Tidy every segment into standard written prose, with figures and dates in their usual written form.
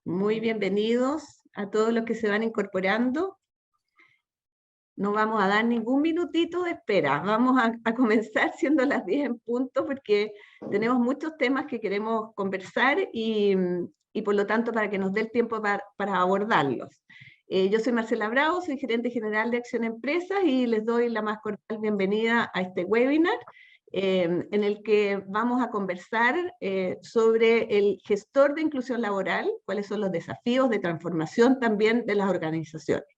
Muy bienvenidos a todos los que se van incorporando. No vamos a dar ningún minutito de espera. Vamos a comenzar siendo las 10 en punto porque tenemos muchos temas que queremos conversar y por lo tanto para que nos dé el tiempo para abordarlos. Yo soy Marcela Bravo, soy gerente general de Acción Empresas y les doy la más cordial bienvenida a este webinar en el que vamos a conversar sobre el gestor de inclusión laboral, cuáles son los desafíos de transformación también de las organizaciones.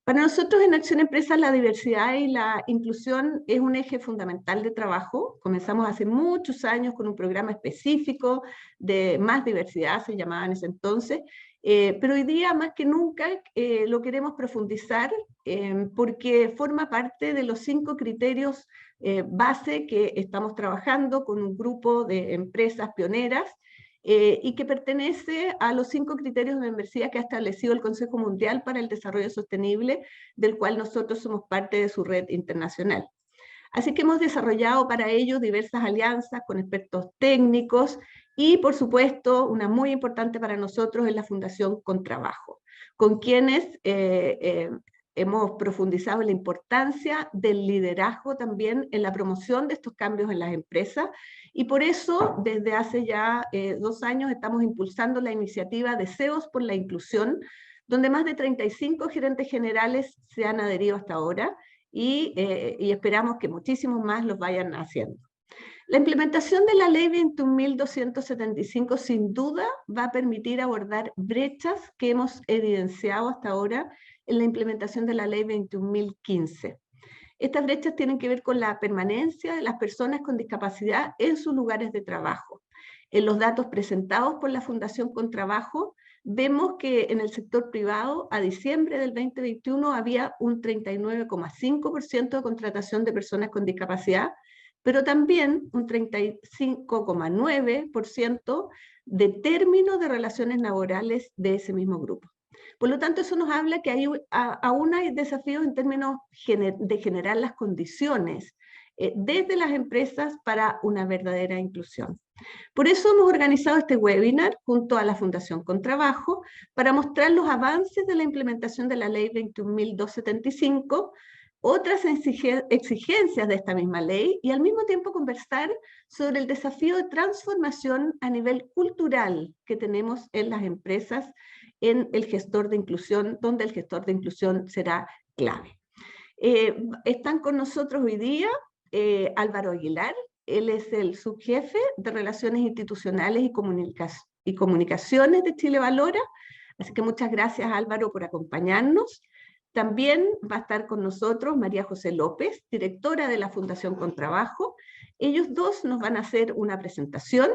Para nosotros en Acción Empresas la diversidad y la inclusión es un eje fundamental de trabajo. Comenzamos hace muchos años con un programa específico de más diversidad, se llamaba en ese entonces, pero hoy día más que nunca lo queremos profundizar porque forma parte de los 5 criterios base que estamos trabajando con un grupo de empresas pioneras y que pertenece a los 5 criterios de membresía que ha establecido el Consejo Mundial para el Desarrollo Sostenible, del cual nosotros somos parte de su red internacional. Así que hemos desarrollado para ello diversas alianzas con expertos técnicos y, por supuesto, una muy importante para nosotros es la Fundación Contrabajo, con quienes hemos profundizado en la importancia del liderazgo también en la promoción de estos cambios en las empresas y por eso desde hace ya 2 años estamos impulsando la iniciativa Deseos por la Inclusión, donde más de 35 gerentes generales se han adherido hasta ahora y esperamos que muchísimos más los vayan haciendo. La implementación de la ley 21.275 sin duda va a permitir abordar brechas que hemos evidenciado hasta ahora en la implementación de la ley 21.015. Estas brechas tienen que ver con la permanencia de las personas con discapacidad en sus lugares de trabajo. En los datos presentados por la Fundación Contrabajo, vemos que en el sector privado a diciembre del 2021 había un 39,5% de contratación de personas con discapacidad, pero también un 35,9% de término de relaciones laborales de ese mismo grupo. Por lo tanto, eso nos habla que aún hay desafíos en términos de generar las condiciones desde las empresas para una verdadera inclusión. Por eso hemos organizado este webinar junto a la Fundación Contrabajo para mostrar los avances de la implementación de la Ley 21.275, otras exigencias de esta misma ley y al mismo tiempo conversar sobre el desafío de transformación a nivel cultural que tenemos en las empresas en el gestor de inclusión, donde el gestor de inclusión será clave. Están con nosotros hoy día Álvaro Aguilar, él es el subjefe de Relaciones Institucionales y Comunicaciones de Chile Valora, así que muchas gracias Álvaro por acompañarnos. También va a estar con nosotros María José López, directora de la Fundación Contrabajo. Ellos dos nos van a hacer una presentación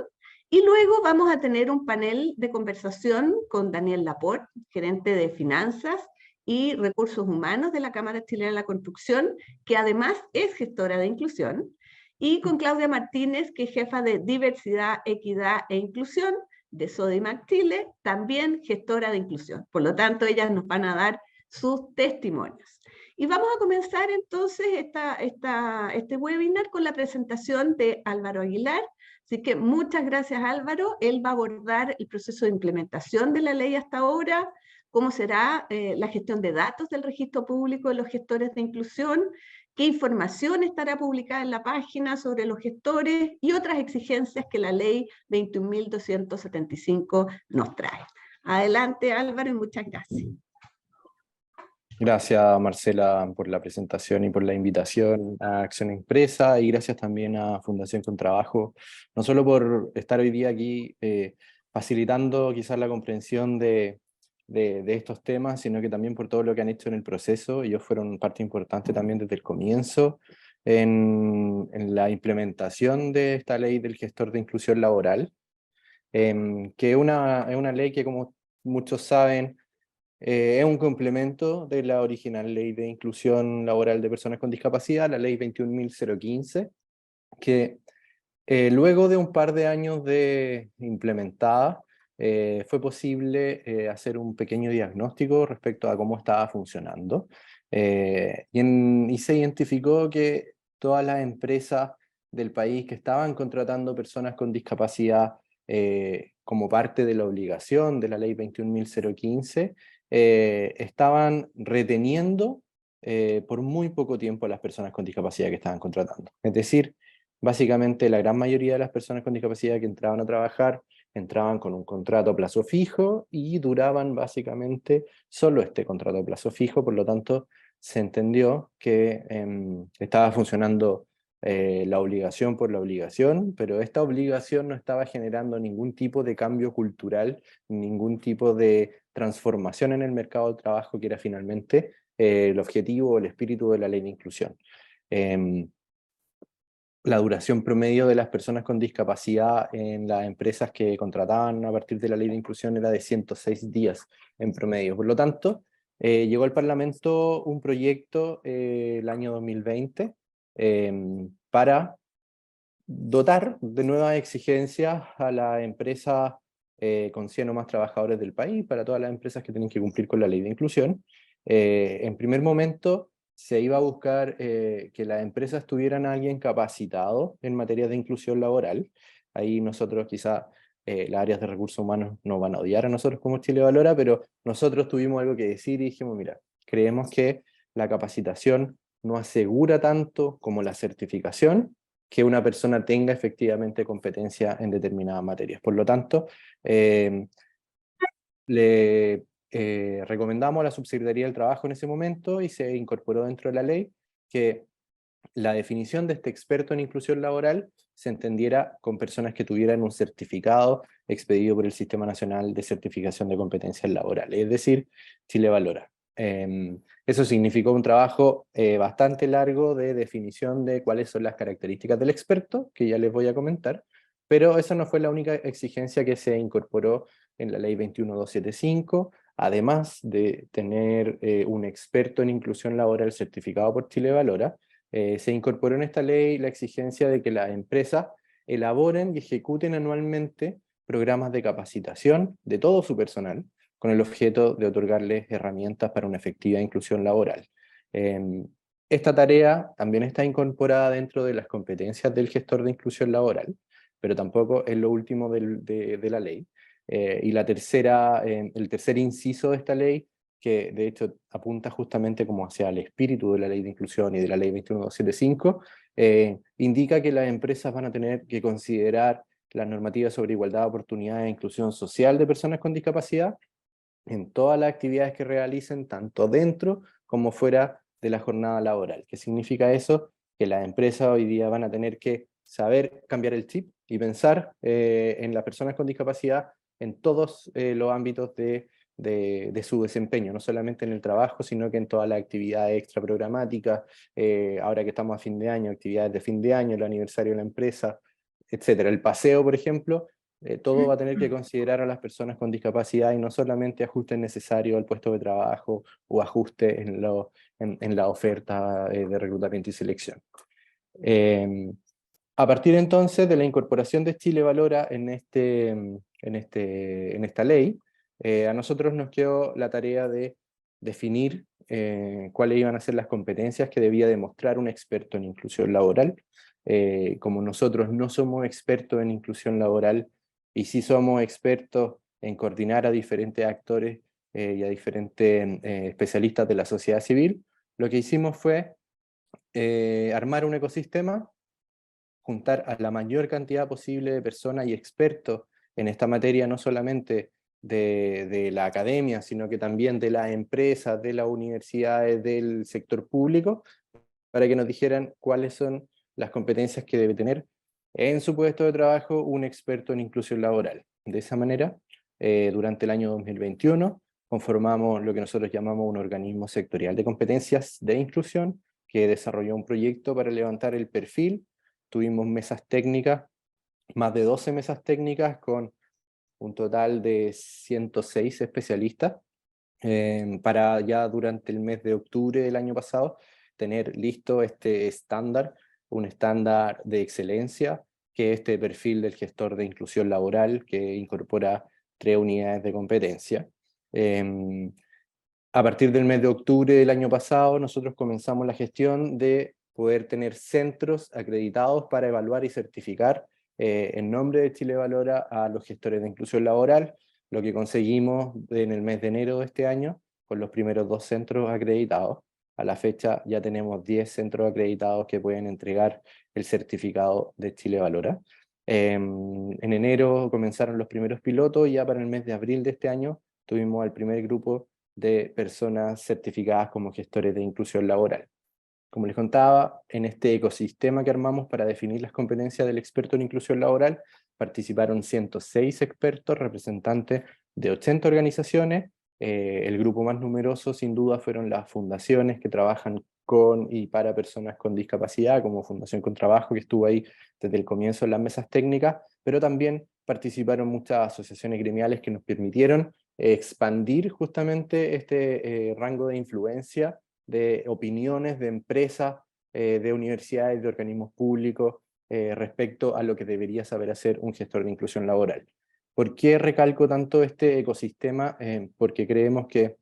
y luego vamos a tener un panel de conversación con Daniel Laporte, gerente de Finanzas y Recursos Humanos de la Cámara Chilena de la Construcción, que además es gestora de inclusión, y con Claudia Martínez, que es jefa de Diversidad, Equidad e Inclusión de Sodimac Chile, también gestora de inclusión. Por lo tanto, ellas nos van a dar sus testimonios. Y vamos a comenzar entonces este webinar con la presentación de Álvaro Aguilar. Así que muchas gracias Álvaro. Él va a abordar el proceso de implementación de la ley hasta ahora, cómo será la gestión de datos del registro público de los gestores de inclusión, qué información estará publicada en la página sobre los gestores y otras exigencias que la ley 21.275 nos trae. Adelante Álvaro y muchas gracias. Gracias Marcela por la presentación y por la invitación a Acción Empresa y gracias también a Fundación Contrabajo, no solo por estar hoy día aquí facilitando quizás la comprensión de estos temas, sino que también por todo lo que han hecho en el proceso. Ellos fueron parte importante también desde el comienzo en la implementación de esta ley del gestor de inclusión laboral, que es una ley que, como muchos saben, es un complemento de la original Ley de Inclusión Laboral de Personas con Discapacidad, la Ley 21.015, que luego de un par de años de implementada, fue posible hacer un pequeño diagnóstico respecto a cómo estaba funcionando. Y se identificó que todas las empresas del país que estaban contratando personas con discapacidad como parte de la obligación de la ley 21.015, estaban reteniendo por muy poco tiempo a las personas con discapacidad que estaban contratando. Es decir, básicamente la gran mayoría de las personas con discapacidad que entraban a trabajar entraban con un contrato a plazo fijo y duraban básicamente solo este contrato a plazo fijo, por lo tanto se entendió que estaba funcionando la obligación por la obligación, pero esta obligación no estaba generando ningún tipo de cambio cultural, ningún tipo de transformación en el mercado de trabajo, que era finalmente el objetivo o el espíritu de la ley de inclusión. La duración promedio de las personas con discapacidad en las empresas que contrataban a partir de la ley de inclusión era de 106 días en promedio. Por lo tanto, llegó al Parlamento un proyecto el año 2020 para dotar de nuevas exigencias a las empresas con 100 o más trabajadores del país, para todas las empresas que tienen que cumplir con la ley de inclusión. En primer momento se iba a buscar que las empresas tuvieran a alguien capacitado en materia de inclusión laboral. Ahí nosotros quizá las áreas de recursos humanos nos van a odiar a nosotros como Chile Valora, pero nosotros tuvimos algo que decir y dijimos, mira, creemos que la capacitación no asegura tanto como la certificación que una persona tenga efectivamente competencia en determinadas materias. Por lo tanto, le recomendamos a la Subsecretaría del Trabajo en ese momento y se incorporó dentro de la ley que la definición de este experto en inclusión laboral se entendiera con personas que tuvieran un certificado expedido por el Sistema Nacional de Certificación de Competencias Laborales, es decir, Chile Valora. Eso significó un trabajo bastante largo de definición de cuáles son las características del experto, que ya les voy a comentar, pero esa no fue la única exigencia que se incorporó en la ley 21275, además de tener un experto en inclusión laboral certificado por Chile Valora. Se incorporó en esta ley la exigencia de que las empresas elaboren y ejecuten anualmente programas de capacitación de todo su personal, con el objeto de otorgarles herramientas para una efectiva inclusión laboral. Esta tarea también está incorporada dentro de las competencias del gestor de inclusión laboral, pero tampoco es lo último de la ley. Y el tercer inciso de esta ley, que de hecho apunta justamente como hacia el espíritu de la ley de inclusión y de la ley 21275, indica que las empresas van a tener que considerar las normativas sobre igualdad de oportunidades e inclusión social de personas con discapacidad en todas las actividades que realicen, tanto dentro como fuera de la jornada laboral. ¿Qué significa eso? Que las empresas hoy día van a tener que saber cambiar el chip y pensar en las personas con discapacidad en todos los ámbitos de su desempeño, no solamente en el trabajo, sino que en todas las actividades extraprogramáticas, ahora que estamos a fin de año, actividades de fin de año, el aniversario de la empresa, etcétera. El paseo, por ejemplo, todo va a tener que considerar a las personas con discapacidad y no solamente ajustes necesarios al puesto de trabajo o ajustes en la oferta de reclutamiento y selección. A partir entonces de la incorporación de Chile Valora en esta ley, a nosotros nos quedó la tarea de definir cuáles iban a ser las competencias que debía demostrar un experto en inclusión laboral. Como nosotros no somos expertos en inclusión laboral y sí somos expertos en coordinar a diferentes actores y a diferentes especialistas de la sociedad civil, lo que hicimos fue armar un ecosistema, juntar a la mayor cantidad posible de personas y expertos en esta materia, no solamente de la academia, sino que también de las empresas, de las universidades, del sector público, para que nos dijeran cuáles son las competencias que debe tener en su puesto de trabajo un experto en inclusión laboral. De esa manera, durante el año 2021, conformamos lo que nosotros llamamos un organismo sectorial de competencias de inclusión, que desarrolló un proyecto para levantar el perfil. Tuvimos mesas técnicas, más de 12 mesas técnicas con un total de 106 especialistas, para ya durante el mes de octubre del año pasado tener listo este estándar, un estándar de excelencia, que es este perfil del gestor de inclusión laboral, que incorpora 3 unidades de competencia. A partir del mes de octubre del año pasado, nosotros comenzamos la gestión de poder tener centros acreditados para evaluar y certificar en nombre de Chile Valora a los gestores de inclusión laboral, lo que conseguimos en el mes de enero de este año con los primeros 2 centros acreditados. A la fecha ya tenemos 10 centros acreditados que pueden entregar el certificado de Chile Valora. En enero comenzaron los primeros pilotos y ya para el mes de abril de este año tuvimos al primer grupo de personas certificadas como gestores de inclusión laboral. Como les contaba, en este ecosistema que armamos para definir las competencias del experto en inclusión laboral, participaron 106 expertos, representantes de 80 organizaciones. El grupo más numeroso, sin duda, fueron las fundaciones que trabajan con y para personas con discapacidad, como Fundación con Trabajo, que estuvo ahí desde el comienzo en las mesas técnicas, pero también participaron muchas asociaciones gremiales que nos permitieron expandir justamente este rango de influencia de opiniones de empresas, de universidades, de organismos públicos, respecto a lo que debería saber hacer un gestor de inclusión laboral. ¿Por qué recalco tanto este ecosistema? Porque creemos que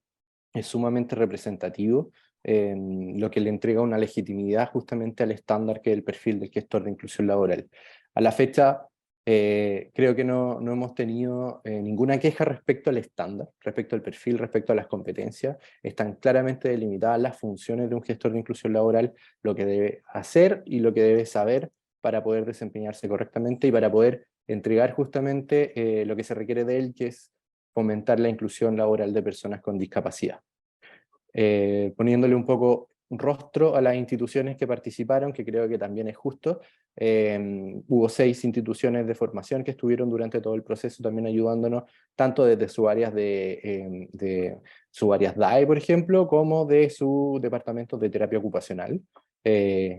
es sumamente representativo, lo que le entrega una legitimidad justamente al estándar que es el perfil del gestor de inclusión laboral. A la fecha, creo que no hemos tenido ninguna queja respecto al estándar, respecto al perfil, respecto a las competencias. Están claramente delimitadas las funciones de un gestor de inclusión laboral, lo que debe hacer y lo que debe saber para poder desempeñarse correctamente y para poder entregar justamente lo que se requiere de él, que es fomentar la inclusión laboral de personas con discapacidad. Poniéndole un poco rostro a las instituciones que participaron, que creo que también es justo. Hubo 6 instituciones de formación que estuvieron durante todo el proceso también ayudándonos, tanto desde sus áreas de sus áreas DAE, por ejemplo, como de sus departamentos de terapia ocupacional.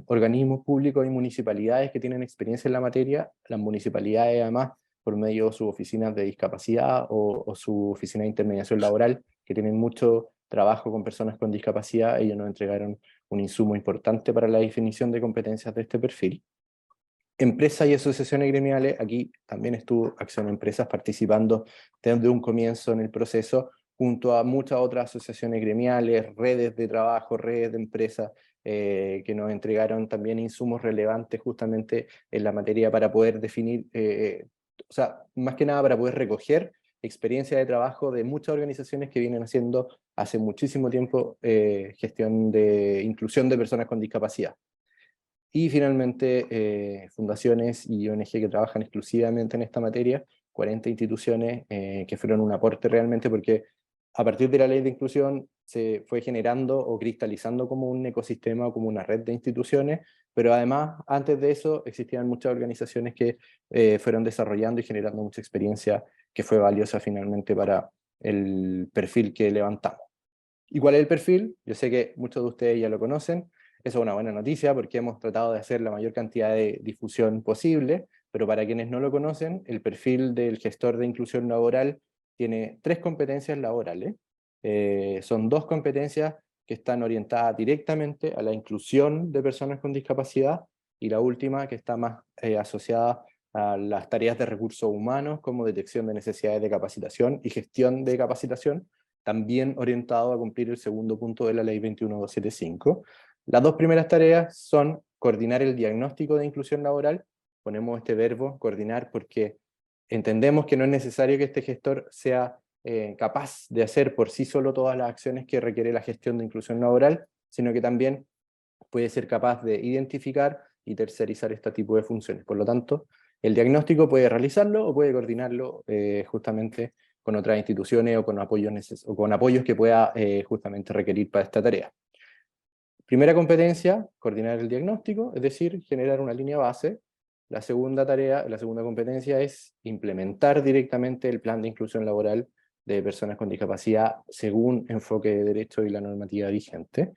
Organismos públicos y municipalidades que tienen experiencia en la materia, las municipalidades además por medio de sus oficinas de discapacidad o su oficina de intermediación laboral, que tienen mucho trabajo con personas con discapacidad. Ellos nos entregaron un insumo importante para la definición de competencias de este perfil. Empresas y asociaciones gremiales, aquí también estuvo Acción Empresas participando desde un comienzo en el proceso, junto a muchas otras asociaciones gremiales, redes de trabajo, redes de empresas, que nos entregaron también insumos relevantes justamente en la materia para poder definir, o sea, más que nada para poder recoger experiencia de trabajo de muchas organizaciones que vienen haciendo hace muchísimo tiempo gestión de inclusión de personas con discapacidad. Y finalmente, fundaciones y ONG que trabajan exclusivamente en esta materia, 40 instituciones que fueron un aporte realmente, porque a partir de la ley de inclusión se fue generando o cristalizando como un ecosistema o como una red de instituciones, pero además, antes de eso, existían muchas organizaciones que fueron desarrollando y generando mucha experiencia que fue valiosa finalmente para el perfil que levantamos. ¿Y cuál es el perfil? Yo sé que muchos de ustedes ya lo conocen. Eso es una buena noticia porque hemos tratado de hacer la mayor cantidad de difusión posible, pero para quienes no lo conocen, el perfil del gestor de inclusión laboral tiene 3 competencias laborales. Son 2 competencias que están orientadas directamente a la inclusión de personas con discapacidad, y la última que está más asociada a las tareas de recursos humanos, como detección de necesidades de capacitación y gestión de capacitación, también orientado a cumplir el segundo punto de la ley 21275. Las 2 primeras tareas son coordinar el diagnóstico de inclusión laboral. Ponemos este verbo, coordinar, porque entendemos que no es necesario que este gestor sea capaz de hacer por sí solo todas las acciones que requiere la gestión de inclusión laboral, sino que también puede ser capaz de identificar y tercerizar este tipo de funciones. Por lo tanto, el diagnóstico puede realizarlo o puede coordinarlo justamente con otras instituciones o con apoyos que pueda justamente requerir para esta tarea. Primera competencia, coordinar el diagnóstico, es decir, generar una línea base. La segunda tarea, la segunda competencia es implementar directamente el plan de inclusión laboral de personas con discapacidad según enfoque de derecho y la normativa vigente.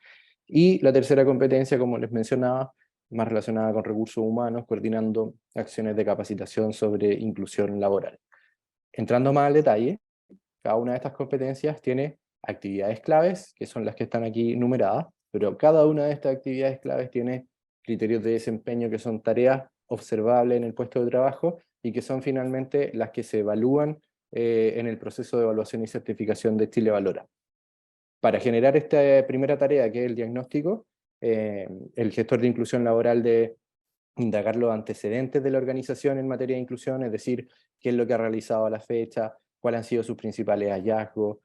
Y la tercera competencia, como les mencionaba, más relacionada con recursos humanos, coordinando acciones de capacitación sobre inclusión laboral. Entrando más al detalle, cada una de estas competencias tiene actividades claves, que son las que están aquí numeradas, pero cada una de estas actividades claves tiene criterios de desempeño que son tareas observables en el puesto de trabajo y que son finalmente las que se evalúan en el proceso de evaluación y certificación de Chile Valora. Para generar esta primera tarea, que es el diagnóstico, el gestor de inclusión laboral de indagar los antecedentes de la organización en materia de inclusión, es decir, qué es lo que ha realizado a la fecha, cuáles han sido sus principales hallazgos,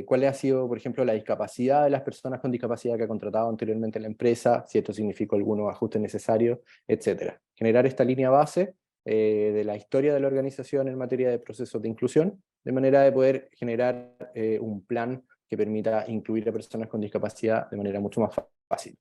cuál ha sido, por ejemplo, la discapacidad de las personas con discapacidad que ha contratado anteriormente la empresa, si esto significó algunos ajustes necesarios, etc. Generar esta línea base de la historia de la organización en materia de procesos de inclusión, de manera de poder generar un plan que permita incluir a personas con discapacidad de manera mucho más fácil.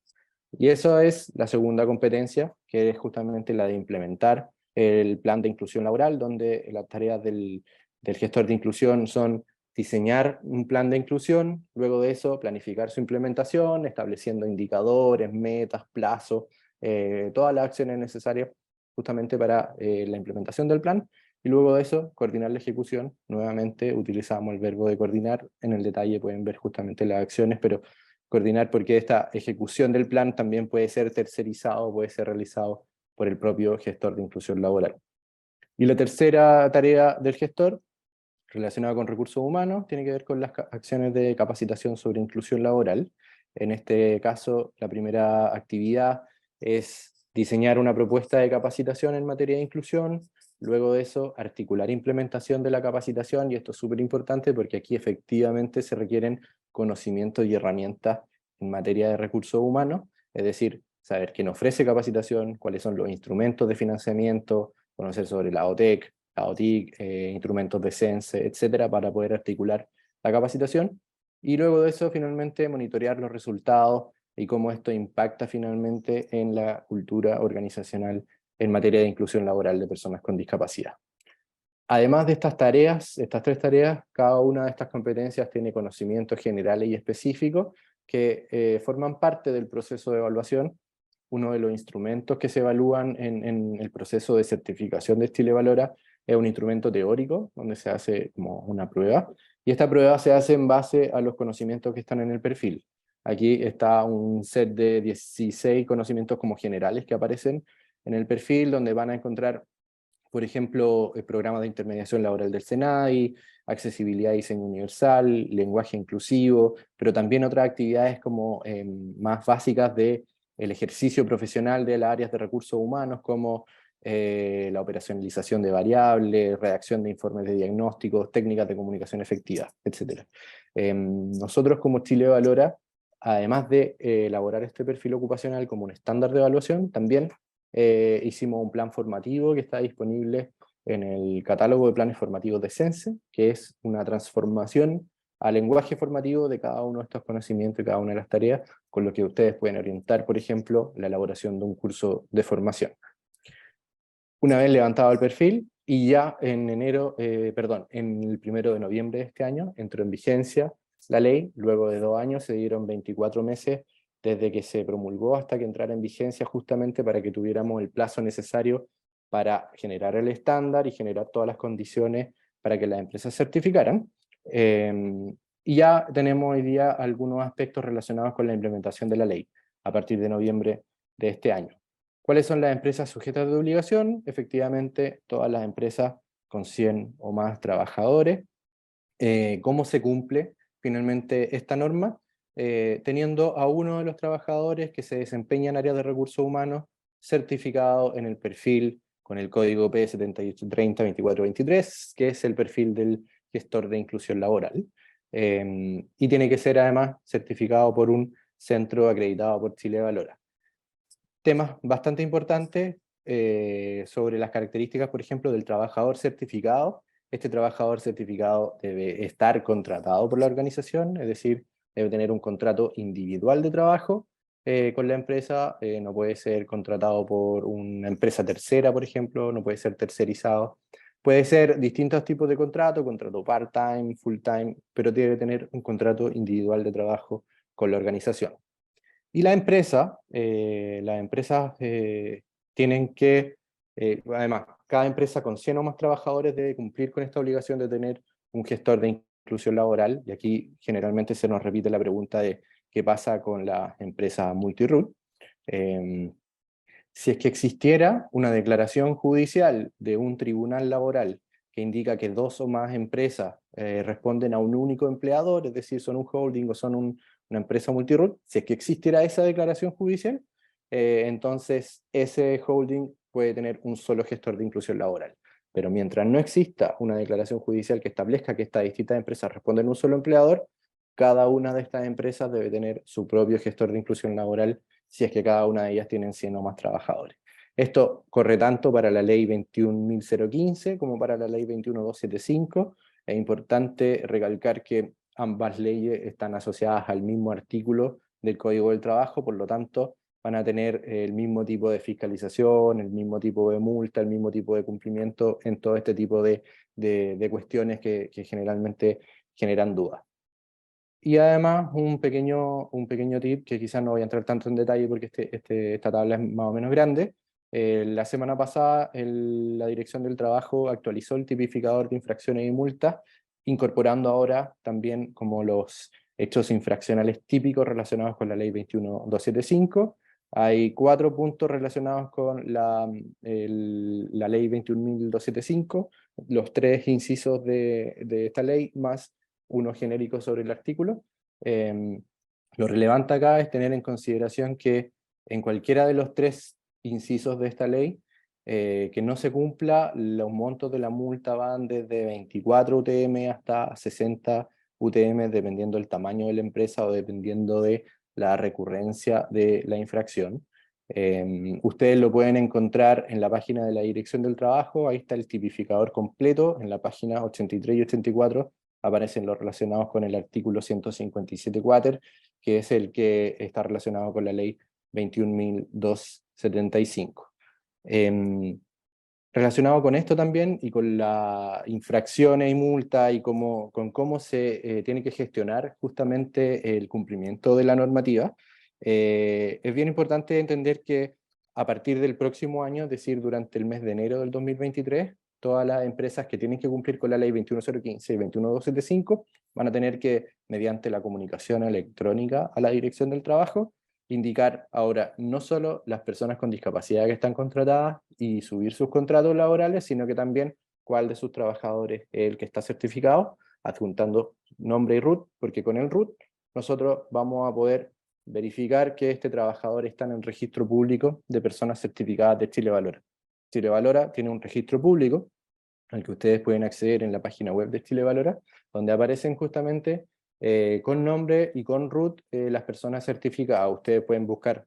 Y eso es la segunda competencia, que es justamente la de implementar el plan de inclusión laboral, donde las tareas del gestor de inclusión son diseñar un plan de inclusión, luego de eso planificar su implementación, estableciendo indicadores, metas, plazos, todas las acciones necesarias justamente para la implementación del plan, y luego de eso coordinar la ejecución. Nuevamente utilizamos el verbo de coordinar, en el detalle pueden ver justamente las acciones, pero coordinar porque esta ejecución del plan también puede ser tercerizado, puede ser realizado por el propio gestor de inclusión laboral. Y la tercera tarea del gestor, relacionada con recursos humanos, tiene que ver con las acciones de capacitación sobre inclusión laboral. En este caso, la primera actividad es diseñar una propuesta de capacitación en materia de inclusión, luego de eso, articular implementación de la capacitación, y esto es súper importante porque aquí efectivamente se requieren conocimientos y herramientas en materia de recursos humanos, es decir, saber quién ofrece capacitación, cuáles son los instrumentos de financiamiento, conocer sobre la OTEC, la OTIC, instrumentos de SENSE, etcétera, para poder articular la capacitación, y luego de eso finalmente monitorear los resultados y cómo esto impacta finalmente en la cultura organizacional en materia de inclusión laboral de personas con discapacidad. Además de estas tareas, estas tres tareas, cada una de estas competencias tiene conocimientos generales y específicos que forman parte del proceso de evaluación. Uno de los instrumentos que se evalúan en el proceso de certificación de Chile Valora es un instrumento teórico, donde se hace como una prueba, y esta prueba se hace en base a los conocimientos que están en el perfil. Aquí está un set de 16 conocimientos como generales que aparecen en el perfil, donde van a encontrar, por ejemplo, el programa de intermediación laboral del SENAI, accesibilidad y diseño universal, lenguaje inclusivo, pero también otras actividades como más básicas de el ejercicio profesional de las áreas de recursos humanos, como la operacionalización de variables, redacción de informes de diagnósticos, técnicas de comunicación efectiva, etc. Nosotros como Chile Valora, además de elaborar este perfil ocupacional como un estándar de evaluación, también hicimos un plan formativo que está disponible en el catálogo de planes formativos de SENSE, que es una transformación al lenguaje formativo de cada uno de estos conocimientos y cada una de las tareas, con lo que ustedes pueden orientar, por ejemplo, la elaboración de un curso de formación. Una vez levantado el perfil, y ya en en el 1 de noviembre de este año, entró en vigencia la ley. Luego de 2 años se dieron 24 meses desde que se promulgó hasta que entrara en vigencia, justamente para que tuviéramos el plazo necesario para generar el estándar y generar todas las condiciones para que las empresas certificaran. Y ya tenemos hoy día algunos aspectos relacionados con la implementación de la ley a partir de noviembre de este año. ¿Cuáles son las empresas sujetas de obligación? Efectivamente, todas las empresas con 100 o más trabajadores. ¿Cómo se cumple finalmente esta norma? Teniendo a uno de los trabajadores que se desempeña en áreas de recursos humanos certificado en el perfil con el código P7830-2423, que es el perfil del gestor de inclusión laboral. Y tiene que ser además certificado por un centro acreditado por Chile Valora. Temas bastante importantes sobre las características, por ejemplo, del trabajador certificado. Este trabajador certificado debe estar contratado por la organización, es decir, debe tener un contrato individual de trabajo con la empresa, no puede ser contratado por una empresa tercera, por ejemplo, no puede ser tercerizado. Puede ser distintos tipos de contrato part-time, full-time, pero debe tener un contrato individual de trabajo con la organización. Y las empresas tienen que, además, cada empresa con 100 o más trabajadores debe cumplir con esta obligación de tener un gestor de inclusión laboral, y aquí generalmente se nos repite la pregunta de qué pasa con las empresas multi-root. Si es que existiera una declaración judicial de un tribunal laboral que indica que 2 o más empresas responden a un único empleador, es decir, son un holding o son una empresa multiroot, si es que existiera esa declaración judicial, entonces ese holding puede tener un solo gestor de inclusión laboral. Pero mientras no exista una declaración judicial que establezca que estas distintas empresas responden a un solo empleador, cada una de estas empresas debe tener su propio gestor de inclusión laboral si es que cada una de ellas tienen 100 o más trabajadores. Esto corre tanto para la ley 21.015 como para la ley 21.275. Es importante recalcar que ambas leyes están asociadas al mismo artículo del Código del Trabajo, por lo tanto van a tener el mismo tipo de fiscalización, el mismo tipo de multa, el mismo tipo de cumplimiento en todo este tipo de cuestiones que generalmente generan dudas. Y además un pequeño tip, que quizás no voy a entrar tanto en detalle porque esta tabla es más o menos grande. La semana pasada la Dirección del Trabajo actualizó el tipificador de infracciones y multas, incorporando ahora también como los hechos infraccionales típicos relacionados con la ley 21.275. Hay 4 puntos relacionados con la ley 21.275, los 3 incisos de esta ley, más uno genérico sobre el artículo. Lo relevante acá es tener en consideración que en cualquiera de los 3 incisos de esta ley, que no se cumpla, los montos de la multa van desde 24 UTM hasta 60 UTM, dependiendo del tamaño de la empresa o dependiendo de la recurrencia de la infracción. Ustedes lo pueden encontrar en la página de la Dirección del Trabajo, ahí está el tipificador completo, en la página 83 y 84, aparecen los relacionados con el artículo 157 quater, que es el que está relacionado con la ley 21.275. Relacionado con esto también y con las infracciones y multas y con cómo se tiene que gestionar justamente el cumplimiento de la normativa, es bien importante entender que a partir del próximo año, es decir, durante el mes de enero del 2023, todas las empresas que tienen que cumplir con la ley 21.015 y 21.275 van a tener que, mediante la comunicación electrónica a la Dirección del Trabajo, indicar ahora no solo las personas con discapacidad que están contratadas y subir sus contratos laborales, sino que también cuál de sus trabajadores es el que está certificado, adjuntando nombre y RUT, porque con el RUT nosotros vamos a poder verificar que este trabajador está en el registro público de personas certificadas de Chile Valora. Chile Valora tiene un registro público al que ustedes pueden acceder en la página web de Chile Valora, donde aparecen justamente con nombre y con RUT las personas certificadas. Ustedes pueden buscar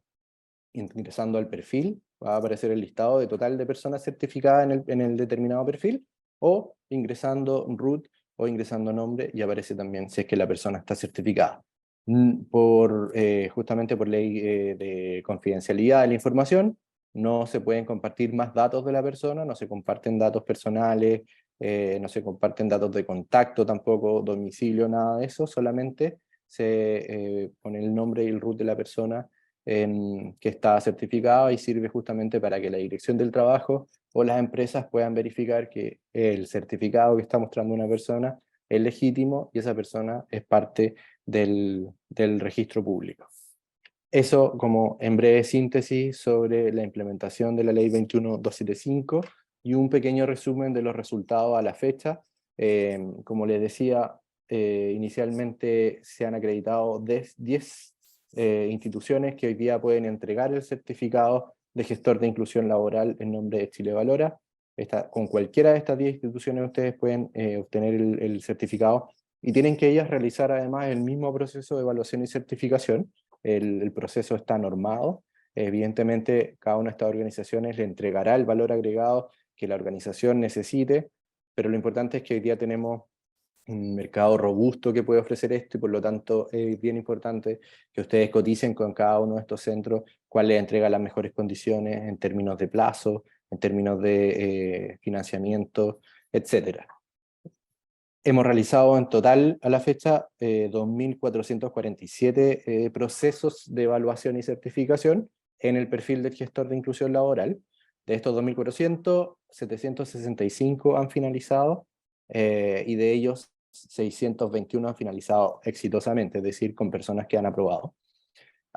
ingresando al perfil, va a aparecer el listado de total de personas certificadas en el determinado perfil, o ingresando RUT o ingresando nombre y aparece también si es que la persona está certificada. Justamente por ley de confidencialidad de la información, no se pueden compartir más datos de la persona, no se comparten datos personales, no se comparten datos de contacto tampoco, domicilio, nada de eso, solamente se pone el nombre y el RUT de la persona que está certificado y sirve justamente para que la Dirección del Trabajo o las empresas puedan verificar que el certificado que está mostrando una persona es legítimo y esa persona es parte del registro público. Eso como en breve síntesis sobre la implementación de la ley 21.275 y un pequeño resumen de los resultados a la fecha. Como les decía, inicialmente se han acreditado 10 instituciones que hoy día pueden entregar el certificado de gestor de inclusión laboral en nombre de Chile Valora. Con cualquiera de estas 10 instituciones ustedes pueden obtener el certificado y tienen que ellas realizar además el mismo proceso de evaluación y certificación. El proceso está normado. Evidentemente, cada una de estas organizaciones le entregará el valor agregado que la organización necesite, pero lo importante es que hoy día tenemos un mercado robusto que puede ofrecer esto y por lo tanto es bien importante que ustedes coticen con cada uno de estos centros cuál les entrega las mejores condiciones en términos de plazo, en términos de financiamiento, etcétera. Hemos realizado en total a la fecha 2.447 procesos de evaluación y certificación en el perfil del gestor de inclusión laboral. De estos 2.400, 765 han finalizado y de ellos 621 han finalizado exitosamente, es decir, con personas que han aprobado.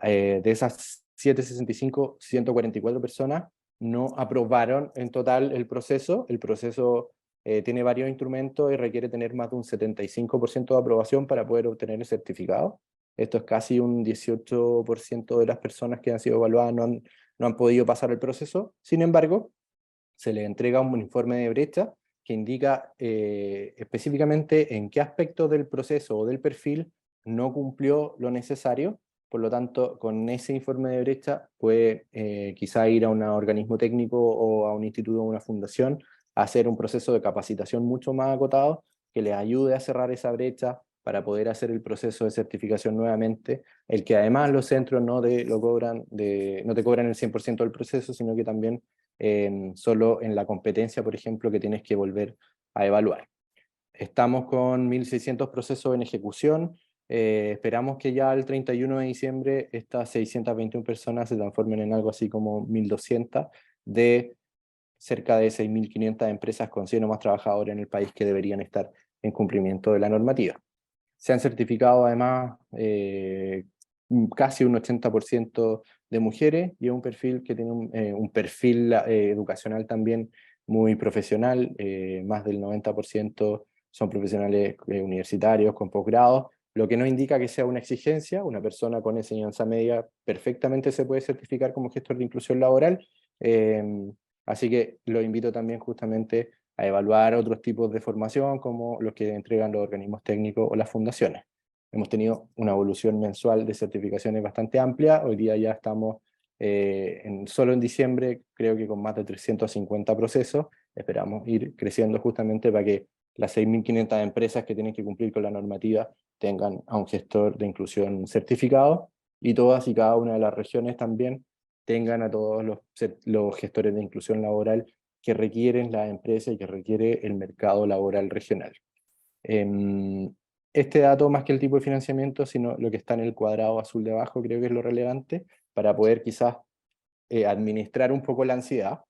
De esas 765, 144 personas no aprobaron en total el proceso. El proceso tiene varios instrumentos y requiere tener más de un 75% de aprobación para poder obtener el certificado. Esto es casi un 18% de las personas que han sido evaluadas no han podido pasar el proceso. Sin embargo, se les entrega un informe de brecha que indica específicamente en qué aspecto del proceso o del perfil no cumplió lo necesario. Por lo tanto, con ese informe de brecha puede quizá ir a un organismo técnico o a un instituto o una fundación a hacer un proceso de capacitación mucho más acotado que les ayude a cerrar esa brecha para poder hacer el proceso de certificación nuevamente, el que además los centros no te cobran el 100% del proceso, sino que también solo en la competencia, por ejemplo, que tienes que volver a evaluar. Estamos con 1.600 procesos en ejecución. Esperamos que ya el 31 de diciembre estas 621 personas se transformen en algo así como 1.200 de cerca de 6.500 empresas con 100 o más trabajadores en el país que deberían estar en cumplimiento de la normativa. Se han certificado además casi un 80% de mujeres y un perfil que tiene un perfil educacional también muy profesional. Más del 90% son profesionales universitarios con posgrado, lo que no indica que sea una exigencia. Una persona con enseñanza media perfectamente se puede certificar como gestor de inclusión laboral. Así que lo invito también justamente a evaluar otros tipos de formación como los que entregan los organismos técnicos o las fundaciones. Hemos tenido una evolución mensual de certificaciones bastante amplia. Hoy día ya estamos solo en diciembre, creo que con más de 350 procesos. Esperamos ir creciendo justamente para que las 6.500 empresas que tienen que cumplir con la normativa tengan a un gestor de inclusión certificado, y todas y cada una de las regiones también tengan a todos los gestores de inclusión laboral que requieren la empresa y que requiere el mercado laboral regional. Este dato, más que el tipo de financiamiento, sino lo que está en el cuadrado azul de abajo, creo que es lo relevante para poder quizás administrar un poco la ansiedad.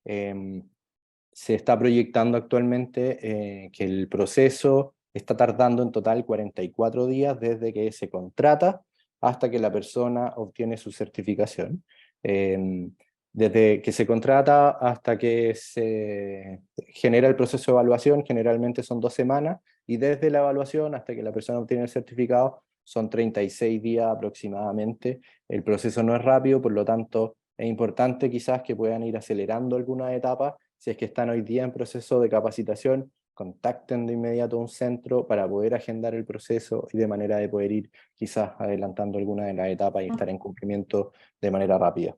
Se está proyectando actualmente que el proceso está tardando en total 44 días desde que se contrata hasta que la persona obtiene su certificación. Desde que se contrata hasta que se genera el proceso de evaluación, generalmente son 2 semanas, y desde la evaluación hasta que la persona obtiene el certificado son 36 días aproximadamente. El proceso no es rápido, por lo tanto es importante quizás que puedan ir acelerando algunas etapas. Si es que están hoy día en proceso de capacitación, contacten de inmediato a un centro para poder agendar el proceso y de manera de poder ir quizás adelantando alguna de las etapas y estar en cumplimiento de manera rápida.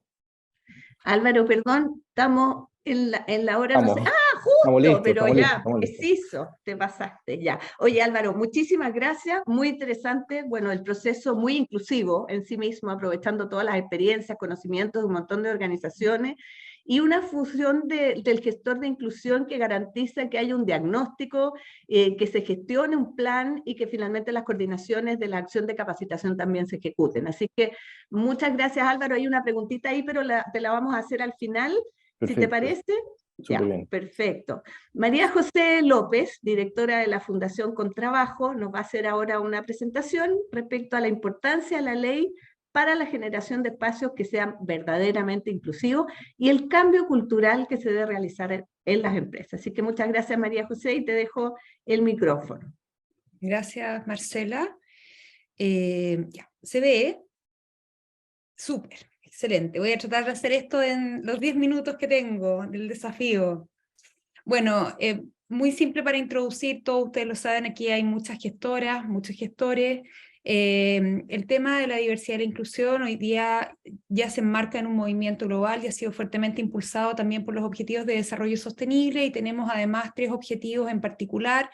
Álvaro, perdón, estamos en la hora, no sé. ¡Ah, Estamos justo! listos, Pero estamos ya, listos, estamos listos. preciso, te pasaste, ya. Oye, Álvaro, muchísimas gracias, muy interesante. Bueno, el proceso muy inclusivo en sí mismo, aprovechando todas las experiencias, conocimientos de un montón de organizaciones, y una fusión del gestor de inclusión que garantiza que haya un diagnóstico, que se gestione un plan y que finalmente las coordinaciones de la acción de capacitación también se ejecuten. Así que muchas gracias, Álvaro. Hay una preguntita ahí, pero te la vamos a hacer al final, Perfecto. si te parece. Súper Ya, bien. perfecto. María José López, directora de la Fundación Contrabajo, nos va a hacer ahora una presentación respecto a la importancia de la ley para la generación de espacios que sean verdaderamente inclusivos y el cambio cultural que se debe realizar en las empresas. Así que muchas gracias, María José, y te dejo el micrófono. Gracias, Marcela. Ya, se ve súper, excelente. Voy a tratar de hacer esto en los 10 minutos que tengo del desafío. Bueno, muy simple para introducir, todos ustedes lo saben, aquí hay muchas gestoras, muchos gestores. El tema de la diversidad y la inclusión hoy día ya se enmarca en un movimiento global y ha sido fuertemente impulsado también por los Objetivos de Desarrollo Sostenible, y tenemos además 3 objetivos en particular: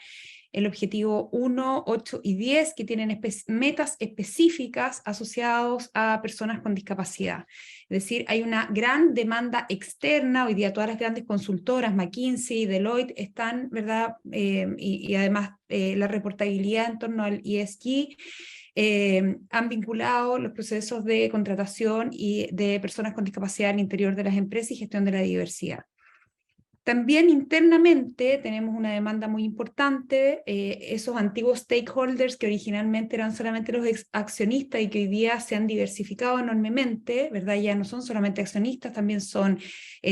el objetivo 1, 8 y 10, que tienen metas específicas asociadas a personas con discapacidad. Es decir, hay una gran demanda externa. Hoy día todas las grandes consultoras, McKinsey, Deloitte, están, ¿verdad? Y además la reportabilidad en torno al ESG, han vinculado los procesos de contratación y de personas con discapacidad al interior de las empresas y gestión de la diversidad. También internamente tenemos una demanda muy importante, esos antiguos stakeholders que originalmente eran solamente los accionistas y que hoy día se han diversificado enormemente, ¿verdad? Ya no son solamente accionistas, también son